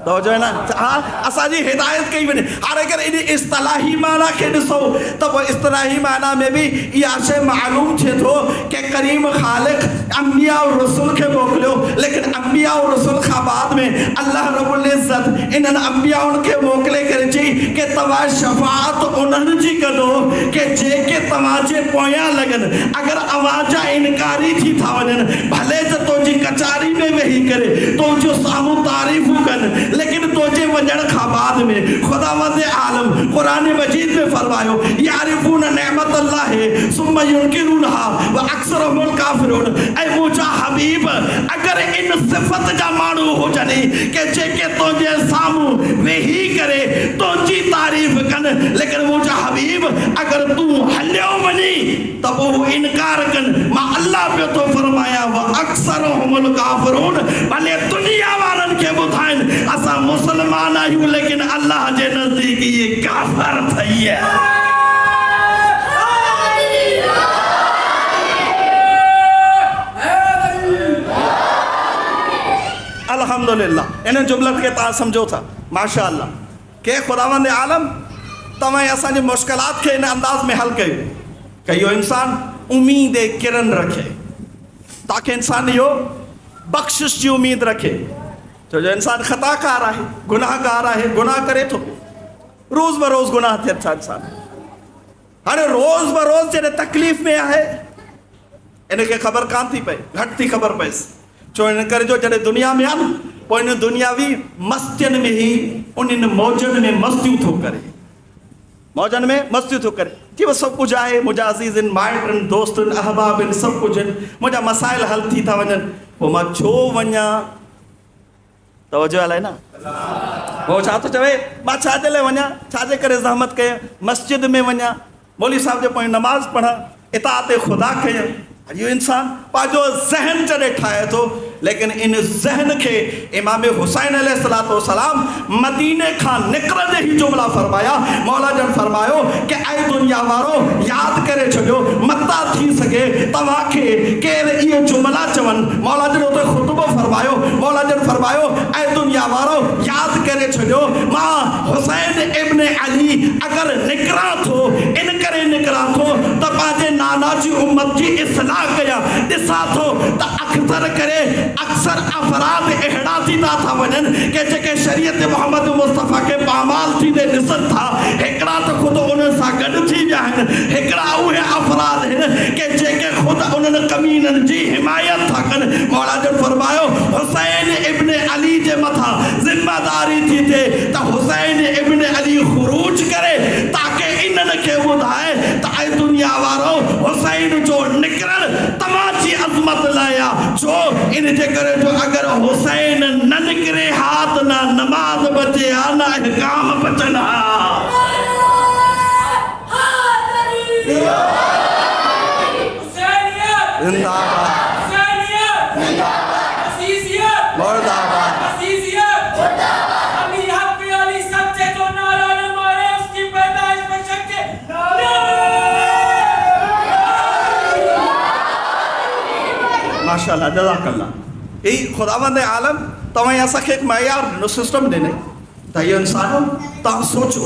तवजो है ना, हाँ असांजी हिदायत कई वञे। हाणे अगरि इन इस्तलाही माना खे ॾिसो त पोइ इस्तलाही माना में बि इहा शइ मालूम थिए थो कि करीम ख़ालिक अंबिया और रसूल खे मोकिलियो, लेकिन अंबिया और रसूल खां बाद में अल्लाह रब्बुल इज़्ज़त इन्हनि अंबियाउनि खे मोकिले करे चई कि तव्हां शफ़ाअत उन्हनि जी कजो कि जेके तव्हांजे पोयां लॻनि। अगरि अवाजा इनकारी थी था वञनि, भले त तुंहिंजी कचारी में वेही करे तुंहिंजो साम्हूं तारीफ़ूं कनि, लेकिन तुझे वजन खां बाद में खुदावंद आलम कुरान मजीद में फरमायो यारिफून नेमत अल्लाह सुम्मा युनकिरूनहा व अक्सरुहुम काफिरून। ऐ मुंहिंजा हबीब अगर इन सिफत जा माण्हू हुजनि कि जेके तुझे साम्हूं वेही करे तुंहिंजी तारीफ़ कनि, लेकिन मुंहिंजा हबीब अगर तूं हलियो वञी त वो इनकार कनि। मां अल्लाह पियो थो फरमाया व अक्सरुहुम काफिरून, भले दुनिया वारनि खे ॿुधाइनि असां मुसलमान आहियूं, लेकिन अल्लाह जे नज़दीक ये काफिर थई है। अल्हम्दुलिल्लाह इन जुमलनि खे तव्हां सम्झो था, माशाअल्लाह के खुदावंद आलम तव्हां असांजे मुश्किलात खे इन अंदाज़ में हल कयो कि इहो इंसान उम्मीद किरन रखे, ताकि इंसान इहो बख़्शिश जी उम्मीद रखे। तो जो इंसान ख़ताकार आहे, गुनाहगार आहे, गुनाह करे थो, रोज़ ब रोज़ गुनाह थिए था इंसान। हाणे रोज़ ब रोज़ जॾहिं तकलीफ़ में आहे इनखे ख़बर कान थी पए, घटि थी ख़बर पएसि। छो इन करे जो जॾहिं दुनिया में आहे न, पोइ इन दुनियावी मस्तियुनि में ई उन्हनि मौजनि में मस्तियूं थो करे, मौजनि में मस्तियूं थो करे। जी बसि सभु कुझु आहे, मुंहिंजा अज़ीज़नि माइटनि दोस्तनि अहबाबनि सभु कुझु आहिनि, मुंहिंजा मसाइल हल थी था वञनि, पोइ मां छो वञा? तवजो हलाए न, वो छा थो चवे मां छाजे लाइ वञा, छाजे करे ज़हमत कयां, मस्जिद में वञा, मौलवी साहब जे पोइ नमाज़ पढ़ा, इताअत ख़ुदा कयां। इहो इंसान पंहिंजो ज़हन जॾहिं ठाहे थो, लेकिन इन ज़हन खे इमाम हुसैन अलैहिस्सलाम मदीने खां निकिरंदे ही जुमला फरमाया। मौला जन फरमायो कि ऐ दुनिया वारो यादि करे छॾियो, मता थी सघे तव्हांखे केरु इहे जुमला चवनि। मौला जन उते ख़ुतबो फरमायो, मौला जन फरमायो ऐ दुनिया वारो यादि करे छॾियो, मां हुसैन इब्न अली अगरि निकिरां थो, इन करे निकिरां थो त पंहिंजे नाना जी उम्मत जी इस्लाह कया। ॾिसां थो त अक्सर अफराद अहिड़ा थींदा था वञनि कि जेके शरीयत मोहम्मद मुस्तफ़ा के पामाल थींदे ॾिसनि था, हिकिड़ा त ख़ुदि उन्हनि सां गॾु थी विया आहिनि, हिकिड़ा उहे अफराद आहिनि कि जेके ख़ुदि उन्हनि कमीननि जी हिमायत था कनि। मौला जन फरमायो हुसैन इब्न अली जे मथां ज़िम्मेदारी थी थिए त हुसैन इब्न अली ख़ुरूज करे, ताकि इन्हनि खे ॿुधाए त ऐ दुनिया वारो हुसैन जो निकिरण तव्हांजी अज़मत लाइ आहे। छो इन जे करे जो अगर हुसैन न निकिरे हा त न नमाज बचे हा, न अहकाम बचन हा। माशाअल्लाह जज़ाकल्लाह। यही खुदावंद आलम तव्हां असांखे हिकु मयार ॾिनो, सिस्टम ॾिनई त इहो इंसान तव्हां सोचो,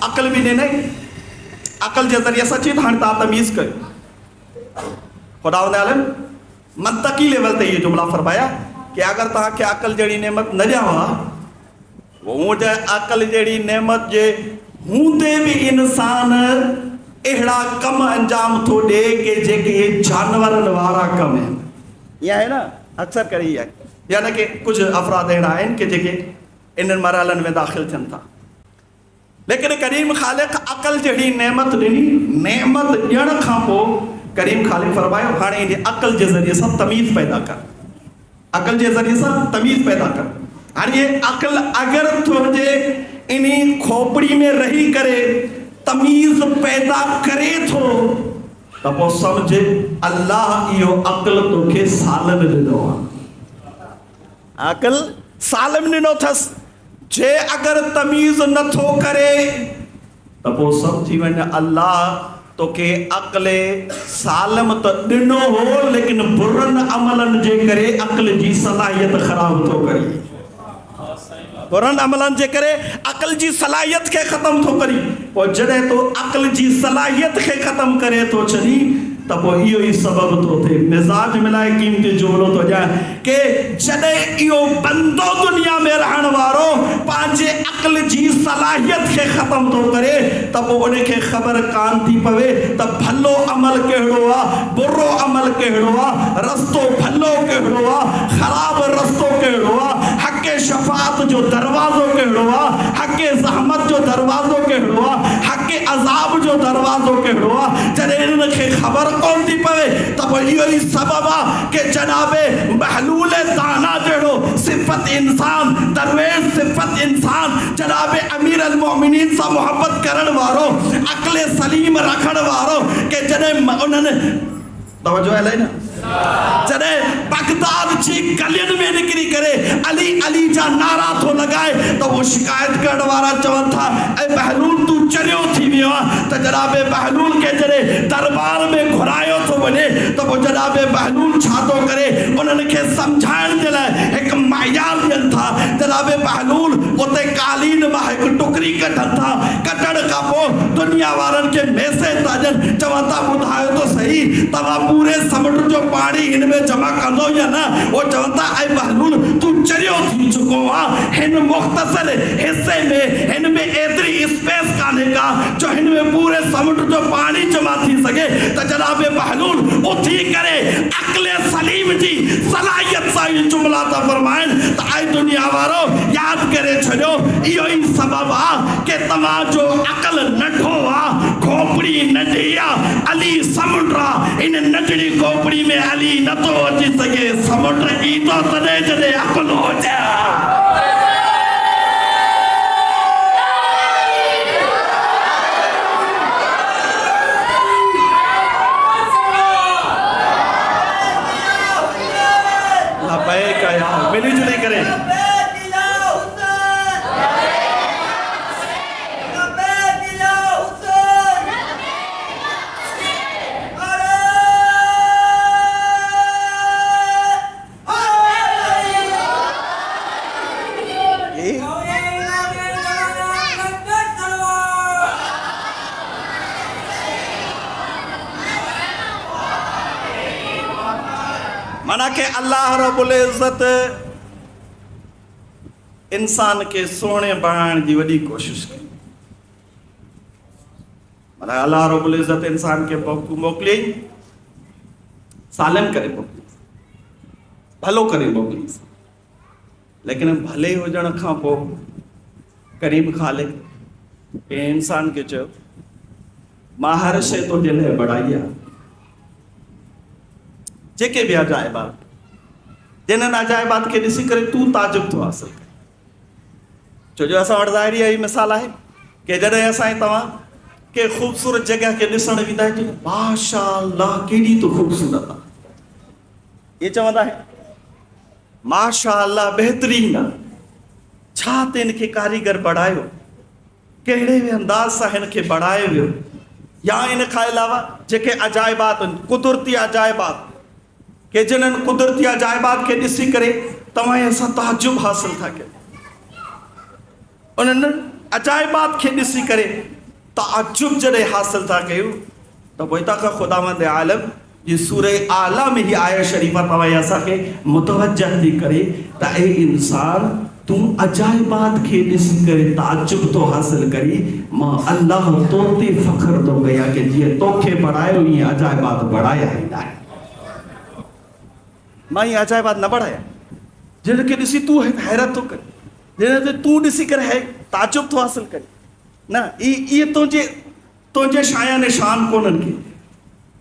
अक़ल बि ॾिनई, अक़ल जे ज़रिए सां चई त हाणे तव्हां तमीज़ कयो। खुदावंद आलम मंतकी लेवल ते इहे जुमला फरमाया कि अगरि तव्हांखे अक़ल जहिड़ी नेमत न ॾियां हा, हूअं त अक़ल जहिड़ी नेमत जे हूंदे बि इंसान अहिड़ा कम अंजाम थो ॾे कि जेके जानवरनि वारा कम आहिनि। इहा आहे न, अक्सर करे इहा आहे, यानी कि कुझु अफ़राद अहिड़ा आहिनि कि जेके इन्हनि मरहलनि में दाख़िल थियनि था। लेकिन करीम ख़ालिक़ अक़ल जहिड़ी नेमत ॾिनी, नेमत ॾियण खां पोइ करीम खालिक फरमायो हाणे इन अकल जे ज़रिए सां तमीज़ पैदा कर, अकल जे ज़रिए सां तमीज़ पैदा कर। हाणे ये अकल अगर तुझे इन खोपड़ी में रही करे तमीज़ पैदा करे थो त पोइ समझ अल्लाह इहो अकल तोखे साल में ॾिनो आहे। अकल साल में ॾिनो अथसि। जे अगर तमीज़ नथो करे त पोइ सभु थी वञे अल्लाह तोखे अकले सालम त ॾिनो हो लेकिन बुरनि अमलनि जे करे अकल जी सलाहियत ख़राब थो करे। बुरनि अमलनि जे करे अकल जी सलाहियत खे ख़तम थो करी। पोइ जॾहिं तो अकल जी सलाहियत खे ख़तम करे थो छॾी त पोइ इहो ई सबबु थो थिए। मिज़ाज मिलाए क़ीमती जुमिलो थो ॾियां कि जॾहिं इहो बंदो दुनिया में रहण वारो पंहिंजे अकल जी सलाहियत खे ख़तम थो करे त पोइ उनखे ख़बर कान थी पवे त भलो अमल कहिड़ो आहे, बुरो अमल कहिड़ो आहे, रस्तो भलो कहिड़ो आहे, ख़राब रस्तो कहिड़ो आहे, हक़ शफ़ाअत जो दरवाज़ो कहिड़ो आहे, हक़ ज़हमत जो दरवाज़ो कहिड़ो आहे, हक़ अज़ाब जो दरवाज़ो कहिड़ो आहे। जॾहिं इनखे ख़बर कौन थी पवे त पोइ इहो ई सबबु आहे कि जनाबे बहलूल दाना जहिड़ो सिफ़त इंसान, दरवेश सिफ़त इंसान, जनाबे अमीर अल मोमिनीन सां मोहब्बत करण वारो, अक़ल सलीम रखण वारो कि जॾहिं उन्हनि तवजो आहे न जॾहिं बगदाद जी गलियुनि में निकिरी करे अली अली जा नारा थो लॻाए त उहो शिकायत करण वारा चवनि था ऐं बहलूल तूं चरियो थी वियो आहे। त जनाबे बहलूल खे जॾहिं दरबार में घुरायो थो वञे त पोइ जनाबे बहलूल छा थो करे उन्हनि खे सम्झाइण जे लाइ हिकु मयार ॾियनि था। जनाबे बहलूल उते कालीन मां हिकु टुकड़ी कढनि था। कढण खां पोइ दुनिया वारनि खे मैसेज था ॾियनि, चवनि था ॿुधायो त सही तव्हां पूरे समुंड जो पानी इनमें जमा कंदो या न। वो चवनि था ऐं बहलूल तूं चरियो थी चुको आहे, हिन मुख़्तसर हिस्से में हिन में एतिरी स्पेस कान्हे का जो हिन में पूरे समुंड जो पानी जमा थी सघे। त जनाबे बहलूल उथी करे अक़ल सलीम जी सलाहियत सां इहे जुमिला था फरमाइनि त ऐं दुनिया वारो यादि करे छॾियो इहो ई सबबु आहे कि तव्हांजो अक़ल नंढो आहे, खोपड़ी नंढी आहे, अली समुंड आहे। इन नंढड़ी खोपड़ी में अली नथो अची सघे, समुंड ईंदो तॾहिं जॾहिं अक़ल हुजे। मिली जुली करे माना के अल्लाह रब्बुल इज़्ज़त इंसान के सोने बनाने की वही कोशिश की। माना अल्लाह रब्बुल इज़्ज़त इंसान के मोकली सालम करे मोकली, भलो करे मोकली, लेकिन भले हुजण खां पोइ करीम खालिक इंसान के चयो मां हर शइ तुंहिंजे लाइ बढ़ाई आहे। जेके भी अजाइबात जिन्हनि अजाइबात के ॾिसी करे तू ताजुब थो हासिल करे। छो जो असां वटि ज़ाहिरी इहा मिसाल आहे कि जॾहिं असां तव्हां के ख़ूबसूरत जॻह के ॾिसण वेंदा आहियो माशाअल्लाह केॾी तो ख़ूबसूरत आहे, ये चवंदा आहिनि माशाअल्लाह बहितरीन आहे, छा त हिन खे कारीगर बढ़ायो, कहिड़े बि अंदाज़ सां हिन खे बढ़ायो वियो। या इन खां अलावा जेके अजाइबात कुदरती अजाइबात के जिन्हनि कुदरती अजाइबात के ॾिसी करे तव्हां असां ताजुब हासिल था कयो, उन्हनि अजाइबात के ॾिसी करे ताजुब जॾहिं हासिल था कयूं त पोइ हितां ख़ुदावंद आलम जी सूरह आला में ही आया शरीफ़ा तव्हां असांखे मुतवज्जह थी करे त ए इंसान तूं अजाइबात के ॾिसी करे ताजुब तो हासिल करी, मां अल्लाह तो ते फ़ख्र तो कया कि जीअं तोखे बढ़ायो ईअं अजाइबात बढ़ाया ई न। मां ये अजाइबात न बढ़ाया जिनके ॾिसी तू हैरत तो कर, जिन तू ॾिसी करे है ताजुब तो हासिल करे न। ये तुझे शाया ने शान कोन्हनि के,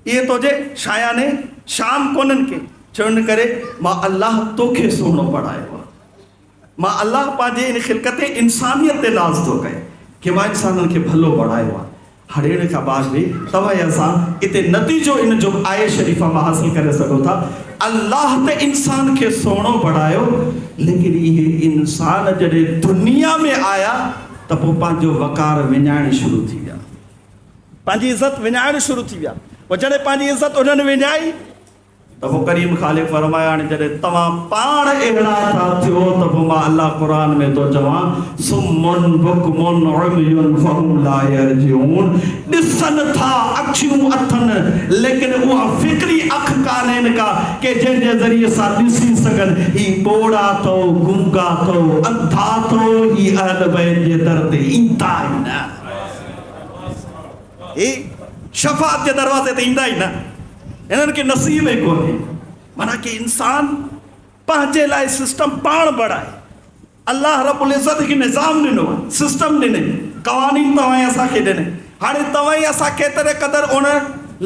ये तुझे शाया ने शाम कोनन के चवण करे मां अल्लाह तोखे सोनो बढ़ायो मां अल्लाह पांजे इन खिलकत इंसानियत ते नाज़ तो कहे कि मां इंसानन के भलो बढ़ायो हाणे इन खां बाद भी तव्हां असां इते नतीजो इन जो आए शरीफ़ा में हासिल करे सघो था अल्लाह ते इंसान के सोनो बढ़ायो लेकिन ये इंसान जॾहिं दुनिया में आया त पोइ पंहिंजो वकार विञाइण शुरू थी विया पंहिंजी इज़त विञाइण शुरू थी विया पोइ जॾहिं पंहिंजी इज़त उन्हनि विञाई त पोइ करीम ख़ालिक़ फरमाया हाणे जॾहिं तव्हां पाण अहिड़ा था थियो त पोइ मां अल्लाह क़ुर में थो चवां सुम्मुन बुकमुन उम्युन फहुम ला यरजिऊन ॾिसनि था अखियूं अथनि लेकिन उहा फिक्री अख कान्हनि का के जंहिंजे ज़रिए सां ॾिसी सघनि ही ॿोड़ा अथव गुंगा अथव अंधा अथव ही अहल बैत जे दर ते ईंदा ई न ही शफ़ाअत जे दरवाज़े ते ईंदा ई न इन्हनि खे नसीब ई कोन्हे माना कि इंसान पंहिंजे लाइ सिस्टम पाण बढ़ाए अल्लाह रब्बुल इज़्ज़त खे निज़ाम ॾिनो सिस्टम ॾिने क़वानीन तव्हां असांखे ॾिने हाणे तव्हां ई असां केतिरे क़दुरु उन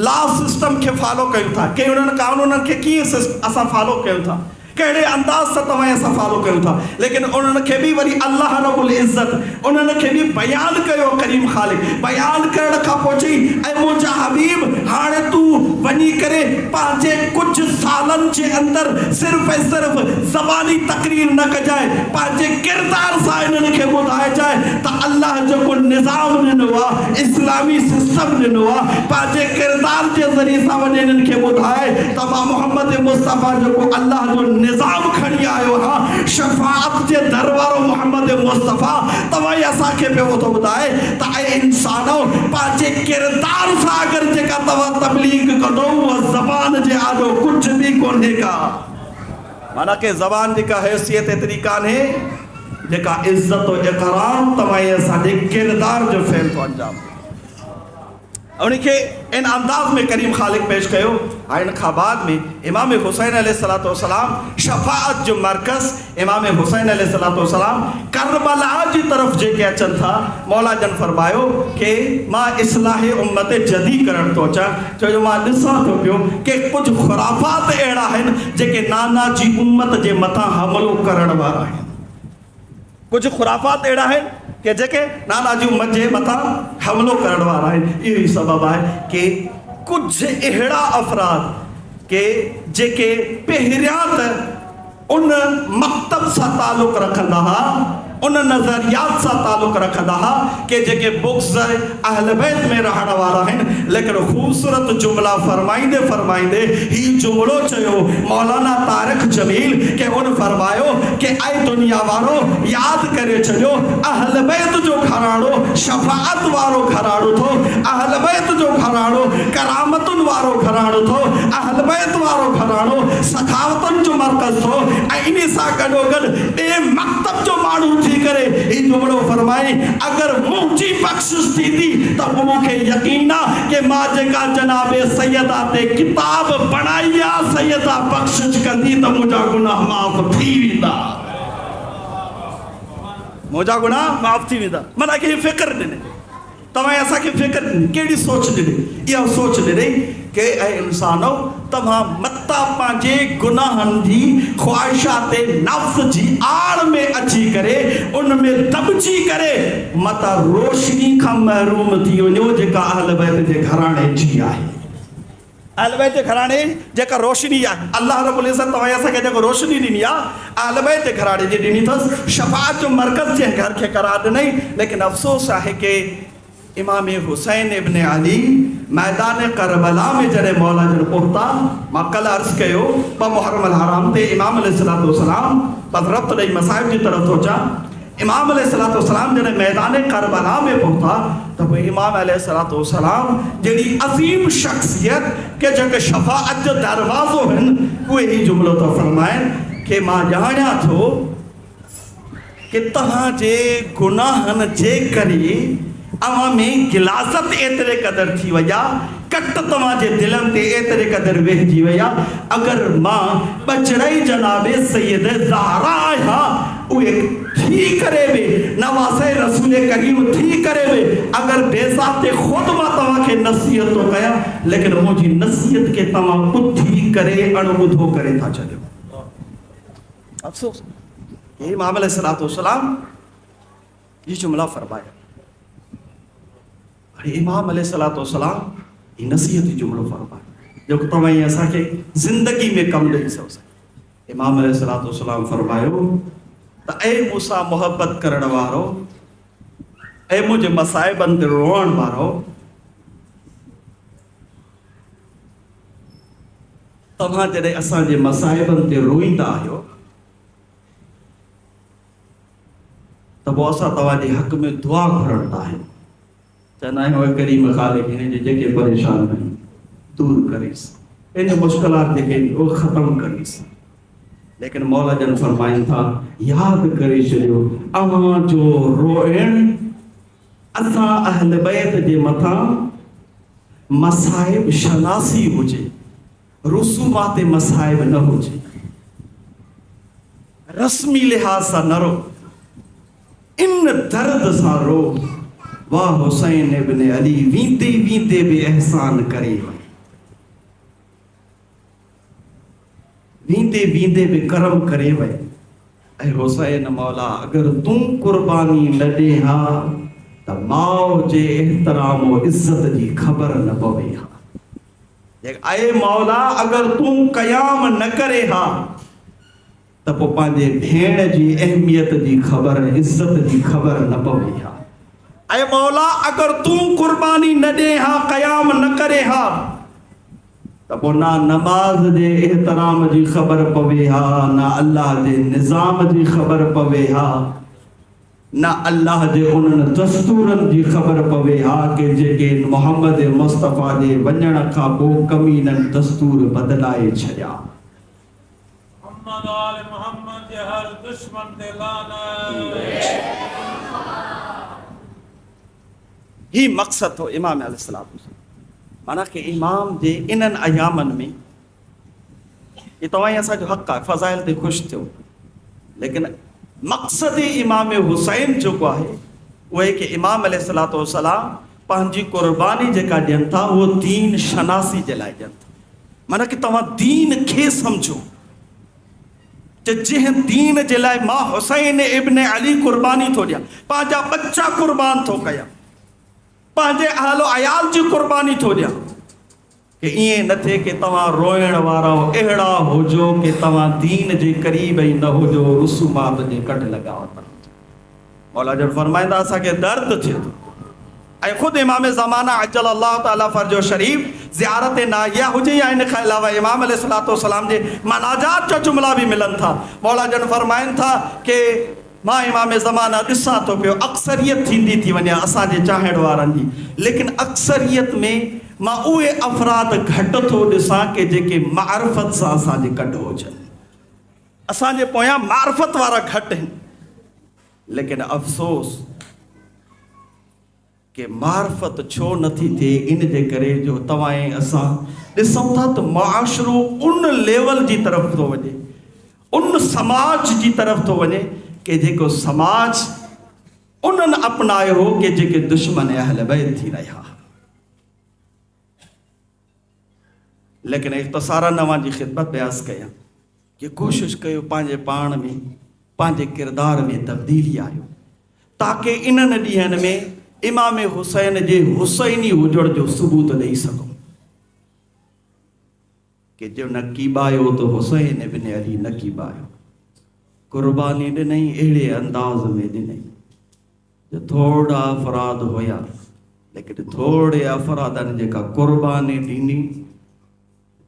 लॉ सिस्टम खे फॉलो कयूं था के उन्हनि कानूननि खे कीअं असां फॉलो कयूं था कहिड़े अंदाज़ सां तव्हां असां फॉलो कयूं था लेकिन उन्हनि खे बि वरी अल्लाह रब्बुल इज़्ज़त उन्हनि खे बि बयानु कयो करीम ख़ालिक़ बयानु करण खां पोइ चई ऐं मुंहिंजा हबीब हाणे तूं वञी करे पंहिंजे कुझु सालनि जे अंदरि सिर्फ़ु ऐं सिर्फ़ु ज़बानी तक़रीर न कजाए पंहिंजे किरदार सां इन्हनि खे ॿुधाइजाए त अल्लाह जेको निज़ाम ॾिनो आहे इस्लामी सिस्टम ॾिनो आहे पंहिंजे किरदार जे ज़रिए सां वञी इन्हनि खे ॿुधाए त मां मोहम्मद मुस्तफ़ा जेको अल्लाह जो निज़ाम खणी आयो हा शफ़ाअत जे दरबार मोहम्मद मुस्तफ़ा तव्हां असांखे पियो थो ॿुधाए त ऐं इंसानो पंहिंजे किरदार सां अगरि जेका तव्हां तबलीग कंदो उहा ज़बान जे आॾो कुझु बि कोन्हे का माना कि ज़बान जी का हैसियत एतिरी कान्हे जेका इज़त और इकराम तव्हां असांजे किरदार जो फ़ैल थो अंजाम उनखे इन अंदाज़ में करीम ख़ालिक़ पेश कयो इन खां बाद में इमाम हुसैन अलैहिस्सलातु वस्सलाम शफ़ाअत जो मरकज़ इमाम हुसैन अलैहिस्सलातु वस्सलाम करबला जी तरफ़ जेके अचनि था मौला जन फरमायो कि मां इस्लाह उम्मत जदी करण थो अचां छो जो मां ॾिसां थो पियो कि कुझु ख़ुराफ़ात अहिड़ा आहिनि जेके नाना जी उम्मत जे मथां हमिलो करण वारा आहिनि कुछ खुराफात अड़ा है कि जेके नाना जी उम्मत जे मथा हमलो करण वारा है यही सबब है कि कुछ अड़ा अफराद के जेके पहिरियां त उन मकतब सां ताल्लुक़ रखंदा हा उन नज़रियात सां ताल्लुक़ रखंदा हा कि जेके बुक्स अहल बैत में रहण वारा आहिनि लेकिन ख़ूबसूरत जुमला फरमाईंदे फरमाईंदे ही जुमलो चयो मौलाना तारिक जमील के उन फरमायो कि ऐं दुनिया वारो यादि करे छॾियो अहल बैत जो घराणो शफ़ाअत वारो घराणो थो अहल बैत जो घराणो करामतुनि वारो घराणो थो अहल बैत वारो घराणो सखावतनि जो मर्कज़ थो ऐं इन सां गॾोगॾु ॿिए मकतब जो माण्हू थी करे ही जुमलो फरमाए अगर मुंहिंजी बख़्शिश थींदी त मूंखे यकीन आहे कि मां जेका जनाब सैयदा ते किताब बणाई आहे सैयदा बख़्शिश कंदी त मुंहिंजा गुनाह माफ़ थी वेंदा मुंहिंजा गुनाह माफ़ थी वेंदा माना कि फ़िक्र ॾिने तव्हां असांखे फ़िक्र ॾिनी कहिड़ी सोच ॾिनी इहा सोच ॾिनी कि ऐं इंसानो तव्हां मता पंहिंजे गुनाहनि जी ख़्वाहिशात नफ़्स जी आड़ में अची करे उन में दॿिजी करे मता रोशनी खां महरूम थी वञो जेका अहल बैत जे घराणे जी आहे अहल बैत जे घराणे जेका रोशनी आहे अल्लाह रब्बुल इज़्ज़त तव्हां असांखे जेको रोशनी ॾिनी आहे अहल बैत जे घराणे जी ॾिनी अथसि शफ़ाअत जो मर्कज़ जे घर खे करार ॾिनई लेकिन अफ़सोस आहे कि इमाम हुसैन इब्न अली मैदान करबला में जॾहिं मौला जन पहुता मां कल अर्ज़ कयो ब मुहर्रम अल हराम ते इमाम अलैहिस्सलातु वस्सलाम बस रब्त ॾेई मसाइब जी तरफ़ थो अचां इमाम अलैहिस्सलातु वस्सलाम जॾहिं मैदान करबला में पहुता त पोइ इमाम अलैहिस्सलातु वस्सलाम जहिड़ी अज़ीम शख़्सियत के जेके शफ़ाअत जो दरवाज़ो आहिनि उहे ई जुमिलो थो फरमाइनि कि मां ॼाणियां थो कि तव्हांजे गुनाहनि जे करे अवां में गिलाज़त एतिरे क़दुरु थी वई आहे कट तव्हांजे दिलनि ते एतिरे क़दुरु वेहिजी वई आहे। अगरि मां ॿचड़ई जनाबे सैयद ज़हरा आहियां, उहे थी करे बि नवासे रसूल करीम थी करे बि अगरि बेज़ाते ख़ुदि मां तव्हांखे नसीहत थो कयां, लेकिन मुंहिंजी नसीहत खे तव्हां ॿुधी करे अणॿुधो करे था छॾियो। अफ़सोस इमाम अलैहिस्सलाम ये जुमला फरमाया। इमाम अलैहिस्सलाम ये नसीहत जुमलो फरमाया जो तव्हां असांखे ज़िंदगी में कम ॾेई सघो। इमाम अलैहिस्सलाम फरमायो त ऐ मूंसां मोहब्बत करण वारो, ऐ मुंहिंजे मसाइबनि ते रोअण वारो, तव्हां जॾहिं असांजे मसाइबनि ते रोईंदा आहियो त पोइ असां तव्हांजे हक़ में दुआ घुरंदा आहियूं। चवंदा आहियूं करीम ख़ालिक हिन जे जेके परेशान आहिनि दूर करीस, इन मुश्किलात जेके उहे ख़तमु करीस। लेकिन मौला जन फरमाइनि था यादि करे छॾियो अव्हां जो रोइण असां अहल बैत जे मथां मसाइब शनासी हुजे, रुसूमात मसाइब न हुजे, रस्मी लिहाज सां न रो, इन दर्द सां रो। वाह हुसैन इब्न अली वींदे वींदे बि एहसान करे वई, वींदे वींदे बि करम करे वई। ऐं हुसैन मौला अगरि तूं कुर्बानी न ॾे हा त माउ जे एहतराम और इज़त जी ख़बर न पवे हा। ऐं मौला अगरि तूं क़याम न करे हा त पोइ पंहिंजे भेण जी अहमियत जी ख़बर, इज़त जी ख़बर न पवे हा। ऐं मौला अगरि तूं कुर्बानी न ॾे हा, क़याम न करे हा त पोइ ना नमाज जे एहतराम जी ख़बर पवे हा, ना अल्लाह जे निज़ाम जी ख़बर पवे हा, ना अल्लाह जे उन्हनि दस्तूरनि जी ख़बर पवे हा कि जेके मोहम्मद मुस्तफ़ा जे वञण खां पोइ कमीननि दस्तूर बदिलाए छॾिया। मोहम्मद जे हर दुश्मन ते लानत। ही मक़सद हो इमाम अलैहिस्सलाम, माना कि इमाम जे इन्हनि अयामनि में ये तव्हां असांजो हक़ आहे फ़ज़ाइल ते ख़ुशि थियो, लेकिन मक़सद इमाम हुसैन जेको आहे उहो आहे कि इमाम अलैहिस्सलाम पंहिंजी क़ुर्बानी जेका ॾियनि था उहो दीन शनासी जे लाइ ॾियनि था। माना कि तव्हां दीन खे सम्झो, जंहिं दीन जे लाइ मां हुसैन इब्न अली क़ुर्बानी थो ॾियां, पंहिंजा बच्चा क़ुर्बान थो कयां, पंहिंजे अहलो अयाल जी क़ुर्बानी थो ॾियां, कि ईअं न थिए कि तव्हां रोइण वारा अहिड़ा हुजो कि तव्हां दीन जे क़रीब ई न हुजो, रुसूमात जे कट लॻाओ था। मौला जन फरमाईंदा असांखे दर्द थिए थो। ऐं ख़ुदि इमाम ज़माना अजल अल्लाह ताला फर्जो शरीफ़ ज़ियारत नाहिया हुजे या इन खां अलावा इमाम अलैहिस्सलाम जे मनाजात जा जुमला बि मिलनि था। मौला जन फरमाइनि था कि मां इमाम ज़माना ॾिसां थो पियो अक्सरियत थींदी थी वञे असांजे चाहण वारनि जी, लेकिन अक्सरियत में मां उहे अफ़राद घटि थो ॾिसां कि जेके मारिफत सां असांजे गॾु हुजनि। असांजे पोयां मारिफत वारा घटि आहिनि, लेकिन अफ़सोस कि मारिफत छो नथी थिए, इन जे करे जो तव्हां ऐं असां ॾिसूं था त मुआशिरो उन लेवल जी तरफ़ थो वञे, उन समाज जी तरफ़ थो वञे कि जेको समाज उन्हनि अपनायो हो कि जेके दुश्मन अहल बैत थी रहिया। लेकिन इख़्तिसारन नवां जी ख़िदमत बयास कयां कि कोशिशि कयो पंहिंजे पाण में, पंहिंजे किरदार में तब्दीली आयो, ताकि इन्हनि ॾींहंनि में इमाम हुसैन जे हुसैनी हुजण जो सबूत ॾेई सघूं कि जो नक़ीब आयो तो हुसैन इब्न अली नक़ीब आयो, कुर्बानी ॾिनई अहिड़े अंदाज़ में ॾिनई जो थोड़ा अफ़राद हुया, लेकिन थोड़े अफ़रादनि जेका कुर्बानी ॾिनी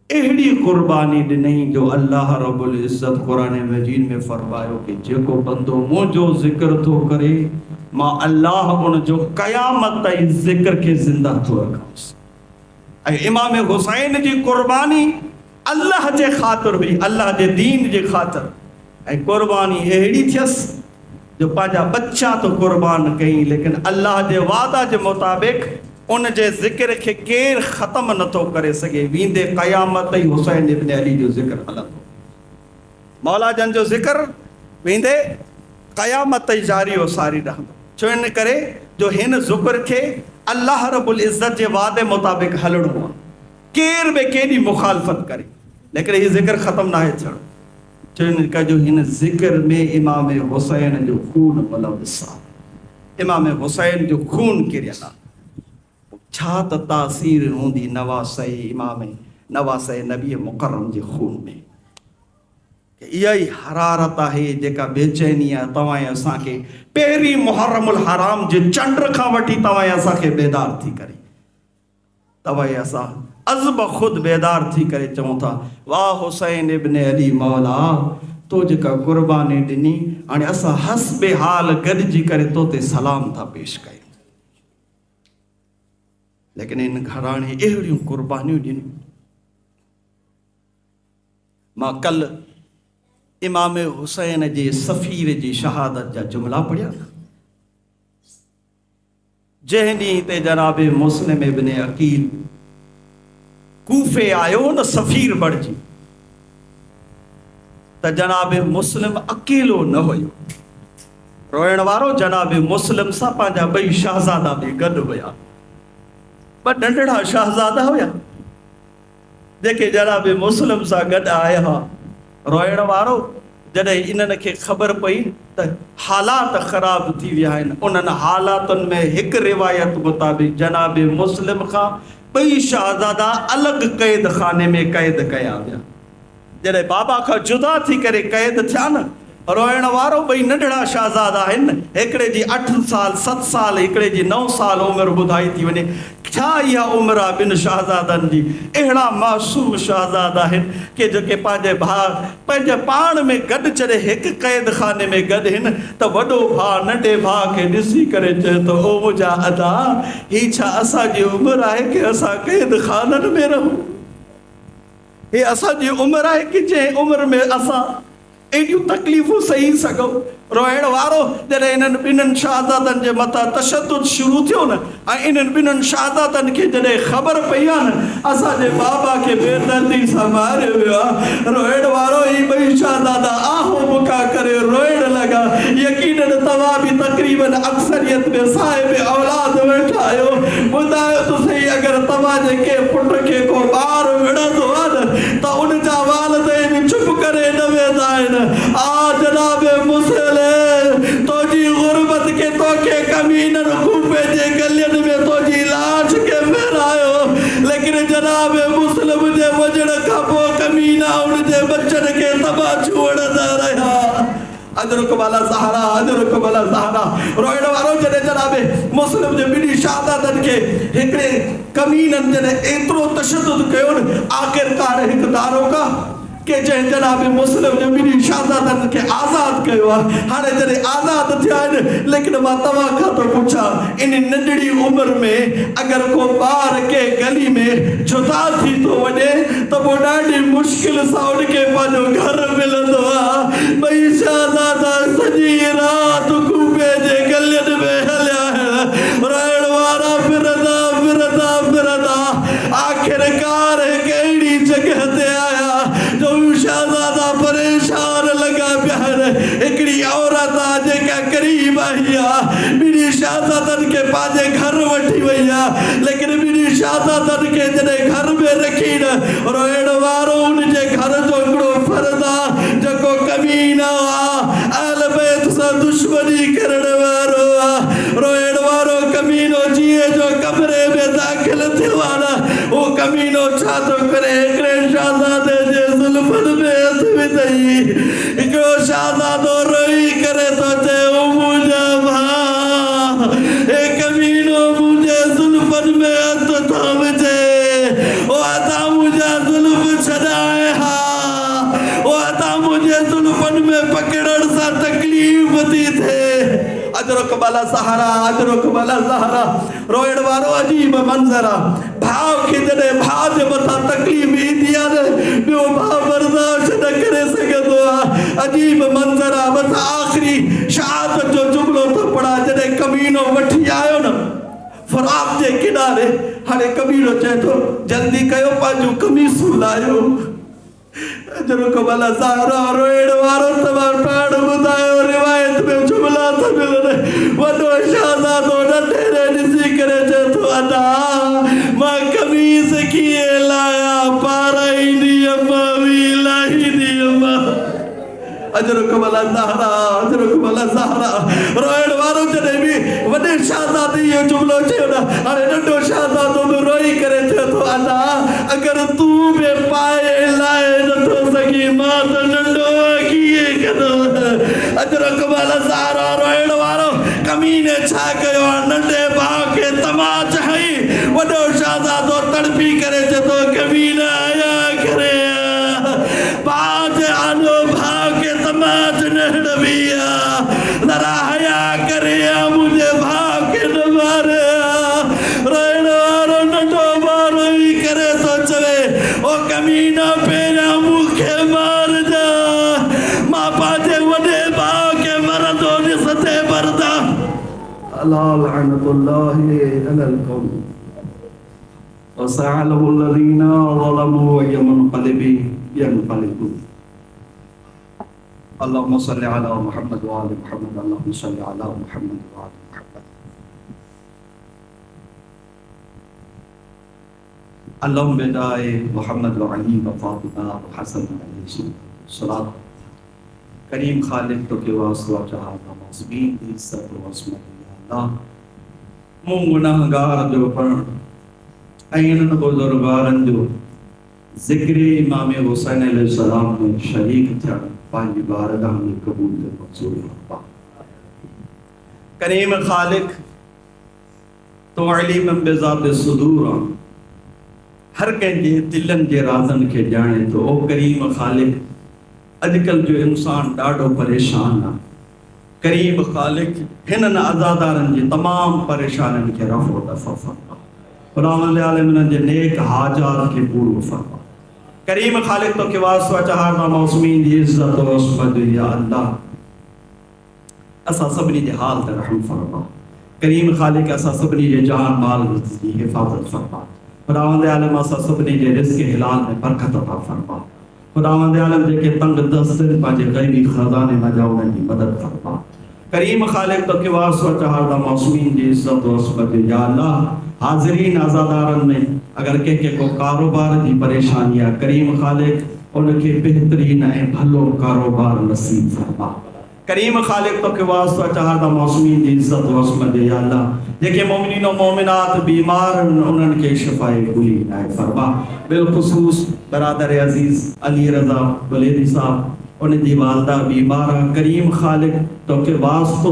अहिड़ी कुर्बानी ॾिनई जो अल्लाह रब्बुल इज़्ज़त क़ुरान मजीद में फरमायो कि जेको बंदो मुंहिंजो ज़िक्र थो करे मां अल्लाह उन जो क़यामत ताईं ज़िक्र खे ज़िंदा थो रखांसि। ऐं इमाम हुसैन जी कुर्बानी अल्लाह जे ख़ातिर हुई, अल्लाह जे दीन जे ख़ातिर, ऐं कुर्बानी अहिड़ी थियसि जो पंहिंजा बच्चा तो कुर्बान कई, लेकिन अल्लाह जे वादा जे मुताबिक़ उन जे ज़िक्र खे केर ख़त्म नथो करे सघे। वींदे क़यामत ई हुसैन इब्न अली जो ज़िक्र हलंदो। मौला जन जो ज़िक्र वींदे क़यामत ई जारी हो सारी रहंदो। छो इन करे जो हिन ज़ुक्र खे अल्लाह रब्बुल इज़्ज़त जे वादे मुताबिक़ हलणो आहे। केर बि केॾी मुखालफ़त करे, लेकिन हीउ ज़िक्र ख़त्म न आहे थियणो। छो इन करे जो हिन ज़िक्र में इमाम हुसैन जो खून मुलव्वस आहे। इमाम हुसैन जो खून किरियल आहे। छा त तासीर हूंदी नवासे नबी मुकरम जे खून में। इहा ई हरारत आहे जेका बेचैनी आहे तव्हां असांखे पहिरीं मुहर्रमुल हराम जे चंड खां वठी तव्हां असांखे बेदार थी करे, तव्हां असां अज़ब ख़ुदि बेदार थी करे चऊं था वाह हुसैन इब्न अली मौला तो जेका क़ुर्बानी ॾिनी, हाणे असां हस्बे हाल गॾिजी करे तो ते सलाम था पेश कयूं। लेकिन इन घराणे अहिड़ियूं क़ुर्बानियूं ॾिनियूं। मां कल इमाम हुसैन जे सफ़ीर जी शहादत जा जुमला पढ़िया न। जंहिं ॾींहुं ते जनाब मुस्लिम इब्न अकील कूफे आयो न सफ़ीर बणिजी, त जनाब मुस्लिम अकेलो न हुयो। रोइण वारो जनाब मुस्लिम सां पंहिंजा ॿई शहज़ादा बि गॾु हुया। ॿ नंढड़ा शहज़ादा हुया जेके जनाब मुस्लिम सां गॾु आया हुआ। रोइण वारो जॾहिं इन्हनि खे ख़बर पई त हालात ख़राब थी विया आहिनि, उन्हनि हालातुनि में हिकु रिवायत मुताबिक़ जनाब मुस्लिम खां ॿई शहज़ादा अलॻि क़ैद खाने में क़ैद कया विया। जॾहिं बाबा खां जुदा थी करे क़ैद थिया न, रोइण वारो ॿई नंढड़ा शहज़ादा आहिनि। हिकिड़े जी 8 साल 7 साल, हिकिड़े जी 9 साल उमिरि ॿुधाई थी वञे। छा इहा उमिरि आहे ॿिनि शहज़ादनि जी? अहिड़ा मासूम शहज़ादा आहिनि कि जेके पंहिंजे पंहिंजे पाण में गॾु जॾहिं हिकु क़ैद खाने में गॾु आहिनि त वॾो भाउ नंढे भाउ खे ॾिसी करे चए थो ओ मुंहिंजा अदा, हीअ छा असांजी उमिरि आहे कि असां क़ैद खाननि में रहूं? हीअ असांजी उमिरि आहे कि जंहिं उमिरि में असां एॾियूं तकलीफ़ूं सही सघूं? रोइण वारो जॾहिं इन्हनि ॿिन्हिनि शहज़ादनि जे मथां तशद्दुद शुरू थियो न, ऐं इन्हनि ॿिन्हिनि शहज़ादनि खे जॾहिं ख़बर पई आहे न असांजे बाबा खे बेदर्दी सां मारियो वियो आहे, रोइण वारो ही ॿई शहज़ादा आहो बुका करे रोइण लॻा। यकीनन तव्हां बि तक़रीबन अक्सरियत में साहिब औलाद वेठा आहियो। ॿुधायो त सही, अगरि तव्हांजे के पुट खे को ॿार विढ़ंदो आहे न त उन जा वालिदैन चुप करे न वेंदा आहिनि। जनाब मुस्लिम तोजी गुरबत के तोखे कमीनन खूफे जे गलियन में तोजी लाश के फहरायो, लेकिन जनाब मुस्लिम जे वजण खां पोइ कमीना उन जे बच्चन के तबाह उड़ंदा रहिया। अदरुक वाला सहारा, अदरुक वाला सहारा। रोइण वारो जॾहिं जनाब मुस्लिम जे ॿिनी शहादतनि खे हिकिड़े कमीननि जॾहिं एतिरो तशद्दुद कयो न, आख़िरकार हिकु दारोगा के जंहिं जनाब मुस्लिम जे ॿिनी शहज़ादनि खे आज़ाद कयो आहे। हाणे जॾहिं आज़ाद थिया आहिनि, लेकिन मां तव्हां खां थो पुछां, इन नंढड़ी उमिरि में अगरि को ॿार के गली में जुदा थी थो वञे त पोइ ॾाढी मुश्किल सां उनखे पंहिंजो घर मिलंदो आहे। ॿई शहज़ादा सॼी राति कूफे जे गलियुनि में हलिया आहिनि। रहण वारा फिरंदा फिरंदा फिरंदा आख़िरकार हिकु अहिड़ी जॻह ते आया जो शहज़ादा परेशान लॻा पिया आहिनि। हिकिड़ी औरत आहे जेका क़रीब आई आहे, ॿिनी शहज़ादनि खे पंहिंजे घर वठी वई आहे, लेकिन ॿिनी शहज़ादनि खे जॾहिं घर में रखी न, रोइण वारो उनजे घर जो हिकिड़ो फर्द आहे जेको कमीना आहे, अहल बैत सां दुश्मनी करण वारो आहे। रोइण वारो कमीनो जीअं जो कमरे में दाख़िल थियो आहे न, उहो कमीनो छा थो करे, हिकिड़े शहज़ादे जे ज़ुल्फ़नि में हथ विधई। हिकिड़ो शहज़ादो रोई करे थो चए ओ मुंहिंजा भाउ, हे कमीनो मुंहिंजे ज़ुल्फ़नि में हथ था विझे, ओ अदा मुंहिंजा ज़ुल्फ़ छॾाए हा, ओ अदा मुंहिंजे ज़ुल्फ़नि में पकड़ण सां तकलीफ़ थी थिए। अजरुक वाला सहारा, अजरुक वाला सहारा। रोइण वारो अजीब मंज़र आहे। भाउ खे जॾहिं भाउ जे मथां तकलीफ़ ईंदी आहे न, ॿियो भाउ बर्दाश्त न करे सघंदो आहे। अजीब मंज़र आहे। बसि आख़िरी शहादत जो जुमिलो थो पढ़ा। जॾहिं कमीनो वठी आयो न, फराब जे किनारे हाणे कबीरो चए थो जल्दी कयो पंहिंजूं कमीसूं लाहियो अजरो कमला ज़हरा रोइण वारो तमामु पाण ॿुधायो रिवायत में जुमला था मिलनि वॾो शहज़ादो नंढे ॾिसी करे चए थो अदा मां कमीस कीअं लाया पाराईंदी अम्मा बि लाहींदी अम्मा अजरो कमला ज़हरा रोइण वारो जॾहिं बि वॾे शहज़ादे इहो जुमिलो चयो न हाणे नंढो शहज़ादो बि रोई करे चए थो अदा अगरि तूं बि पाए लाए नथो सघीं मां त नंढो कीअं कंदो अजरो कमला ज़हरा रोइण वारो कमीने छा कयो नंढे भाउ खे तमाच हई वॾो शहज़ादो तड़पी करे चए थो कमीने आया करे बाज आलो भाउ खे तमाच न हणबी ज़रा हया करे मुंहिंजे भाउ खे न मारे रोइण वारो नंढो भाउ रोई करे थो चवे ओ कमीना पहिरियां मूंखे मारजा मां पंहिंजे वॾे भाउ खे मरंदो ॾिसंदे मरदा अला लअनतुल्लाहि अलल कौम वसअलहु الذين ظلموا ينقلب ينقلبون اللهم صل على محمد وآل محمد اللهم صل على محمد وآل محمد اللهم بداء محمد وعلي وفاطمة وحسن عليه الصلاة करीम खालिक तो के वास्ता चाहा नमाज़बीन इज्जत व असमत अल्लाह मूं गुनाहगार जो पण ऐन बुजुर्गारन जो ज़िक्र इमाम हुसैन अलैहिस्सलाम में शरीक थिया पांजी बारगाह में कबूल थे मंजूर फरमा करीम खालिक तो इल्म बिज़ात सुदूर हर कंहिंजे दिलनि जे राज़नि खे ॼाणे थो ओ करीम खालिक अॼुकल्ह जो इंसान ॾाढो परेशान आहे करीम खालिक हिननि अज़ादारनि जी तमामु परेशानियुनि खे रफ़ो दफ़ा फरमा खुदावंद आलमीन जे नेक हाजात खे पूरो फरमा करीम खालिक तो के वास्ता चाहा मौसमीन जी इज्जत व असमत या अल्लाह असा सबनी जे हाल ते रहम फरमा करीम खालिक असा सबनी जे जान माल की हिफाजत फरमा खुदावंद आलम असा सबनी जे रिज़्क़ हिलाल में बरकत अता फरमा खुदावंद आलम जेके तंग दस्त पंहिंजे ग़ैबी खज़ाने में जा उन्हनि जी मदद फरमा करीम खालिक तो के वास्ता चाहा मौसमीन जी इज्जत व असमत या अल्लाह हाज़रीन आज़ादारन में अगर के को कारोबार की परेशानी है करीम खालिक उनके बेहतरीन ऐं भलो कारोबार नसीब फरमा करीम खालिक तो के वास्ता चाहा मौसमी की इज्जत व असमत या अल्लाह जेके मोमिनीन और मोमिनात बीमार उन्हनि के शिफाए कुली नाए फरमा बिलखुसूस बरादर अजीज अली रज़ा वलेदी साहब उनकी वालदा बीमार करीम खालिक तो के वास्तो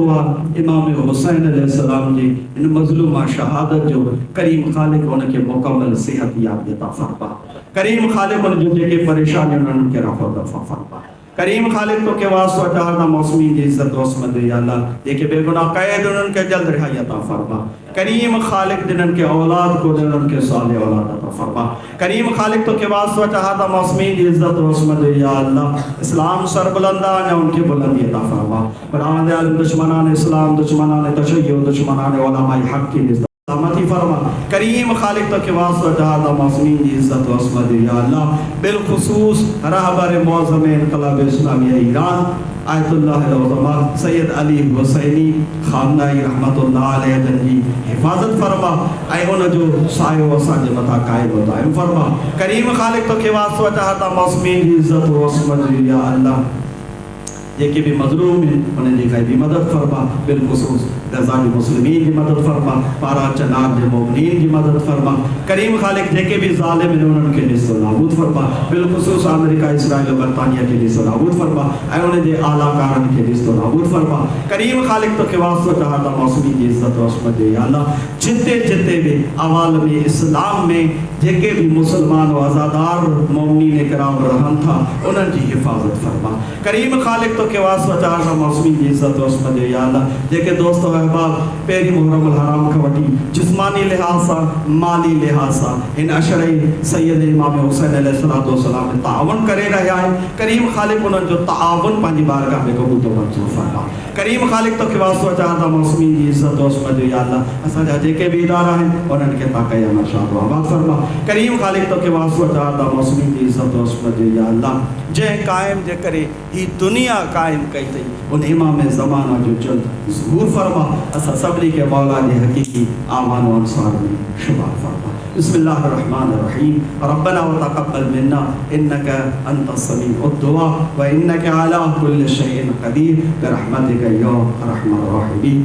इमाम हुसैन अलैहिस्सलाम जी इन मजलूमा शहादत जो करीम खालिक उनके मुकम्मल सेहत याब अता फरमा करीम खालिक उन जो जेके परेशानी उनके रफ़ा दफ़ा फरमा करीम खालिक तो के वास्ता चाहा मौसमी की इज्जत व असमत या अल्लाह जेके बेगुनाह कैद उनन के जल्द रिहाई अता फरमा करीम खालिक जिनन के औलाद को जिनन के साले औलाद अता फरमा करीम खालिक तो के वास्ता चाहा मौसमी की इज्जत व असमत या अल्लाह इस्लाम सरबुलंदा ने उनके बुलंदी अता फरमा खुदावंद आलम दुश्मनान इस्लाम दुश्मनान तशय्युअ दुश्मनान उलमाए हक की सलामती फरमा करीम खालिक तो के वास्ता चाहा मौसमी की इज्जत व असमत या अल्लाह बिलखुसूस रहबर मौज़म इनकलाब इस्लामिया ईरान आयतुल्लाह अल-उज़मा सैयद अली हुसैनी खानदाई रहमतुल्लाह अलैहि जी हिफाजत फरमा ऐं उन जो सायो असांजे मथां क़ाइम दाइम फरमा करीम खालिक तो के वास्ता चाहा मौसमी की इज्जत व असमत या अल्लाह जेके भी मजलूम हैं उन्हें ग़ैबी मदद फरमा बिलखुसूस रज़ाई मुस्लिमीन की मदद फरमा पारा चनार जे मोमिनीन की मदद फरमा करीम खालिक जेके भी ज़ालिम हैं उन्हनि खे निस्तो नाबूद फरमा बिलखुसूस अमेरिका इसराइल बरतानिया के निस्तो नाबूद फरमा ऐं उन जे आलाकारनि खे निस्तो नाबूद फरमा करीम खालिक तो के वास्ता चाहा मौसमी की इज्जत व असमत या अल्लाह जिते जिते भी आवालम इस्लाम में जेके भी मुसलमान व आज़ादार मोमिनीन किराम रहन था उन्हनि जी हिफ़ाज़त फरमा। करीम ख़ालिक तो के वास्ते चाहता मौसमी जी इज़्ज़त उसमत जो या अल्लाह जेके दोस्त व अहबाब पहिरीं मुहर्रम हराम खां वठी जिस्मानी लिहाज़ सां माली लिहाज़ सां हिन अशरे सैयद इमाम हुसैन अलैहिस्सलातु वस्सलाम में ताउन करे रहिया आहिनि। करीम ख़ालिक उन्हनि जो ताउन पंहिंजी बारगाह में क़बूल मंज़ूर फरमा। करीम ख़ालिक तो के वास्ते चाहता मौसमी जी इज़्ज़त उसमत जो या अल्लाह असांजा जेके भी इदारा आहिनि उन्हनि खे ता क़यामत शाद आबाद फरमा। करीम ख़ालिक तो के वास्ते चाहता मौसमी जी इज़्ज़त उसमत जो या अल्लाह जंहिं क़ाइम जे करे ही दुनिया क़ाइम कई अथई उन इमाम ज़माना जो जल्द ज़हूर फरमा। असां सभिनी खे मौला जे हक़ीक़ी आमान व अंसार में शुमार फरमा। बिस्मिल्लाहिर्रहमानिर्रहीम रब्बना व तक़ब्बल मिन्ना इन्नका अंतस समीउद दुआ व इन्नका अला कुल्लि शैइन क़दीर बिरहमतिका या अरहमर राहिमीन।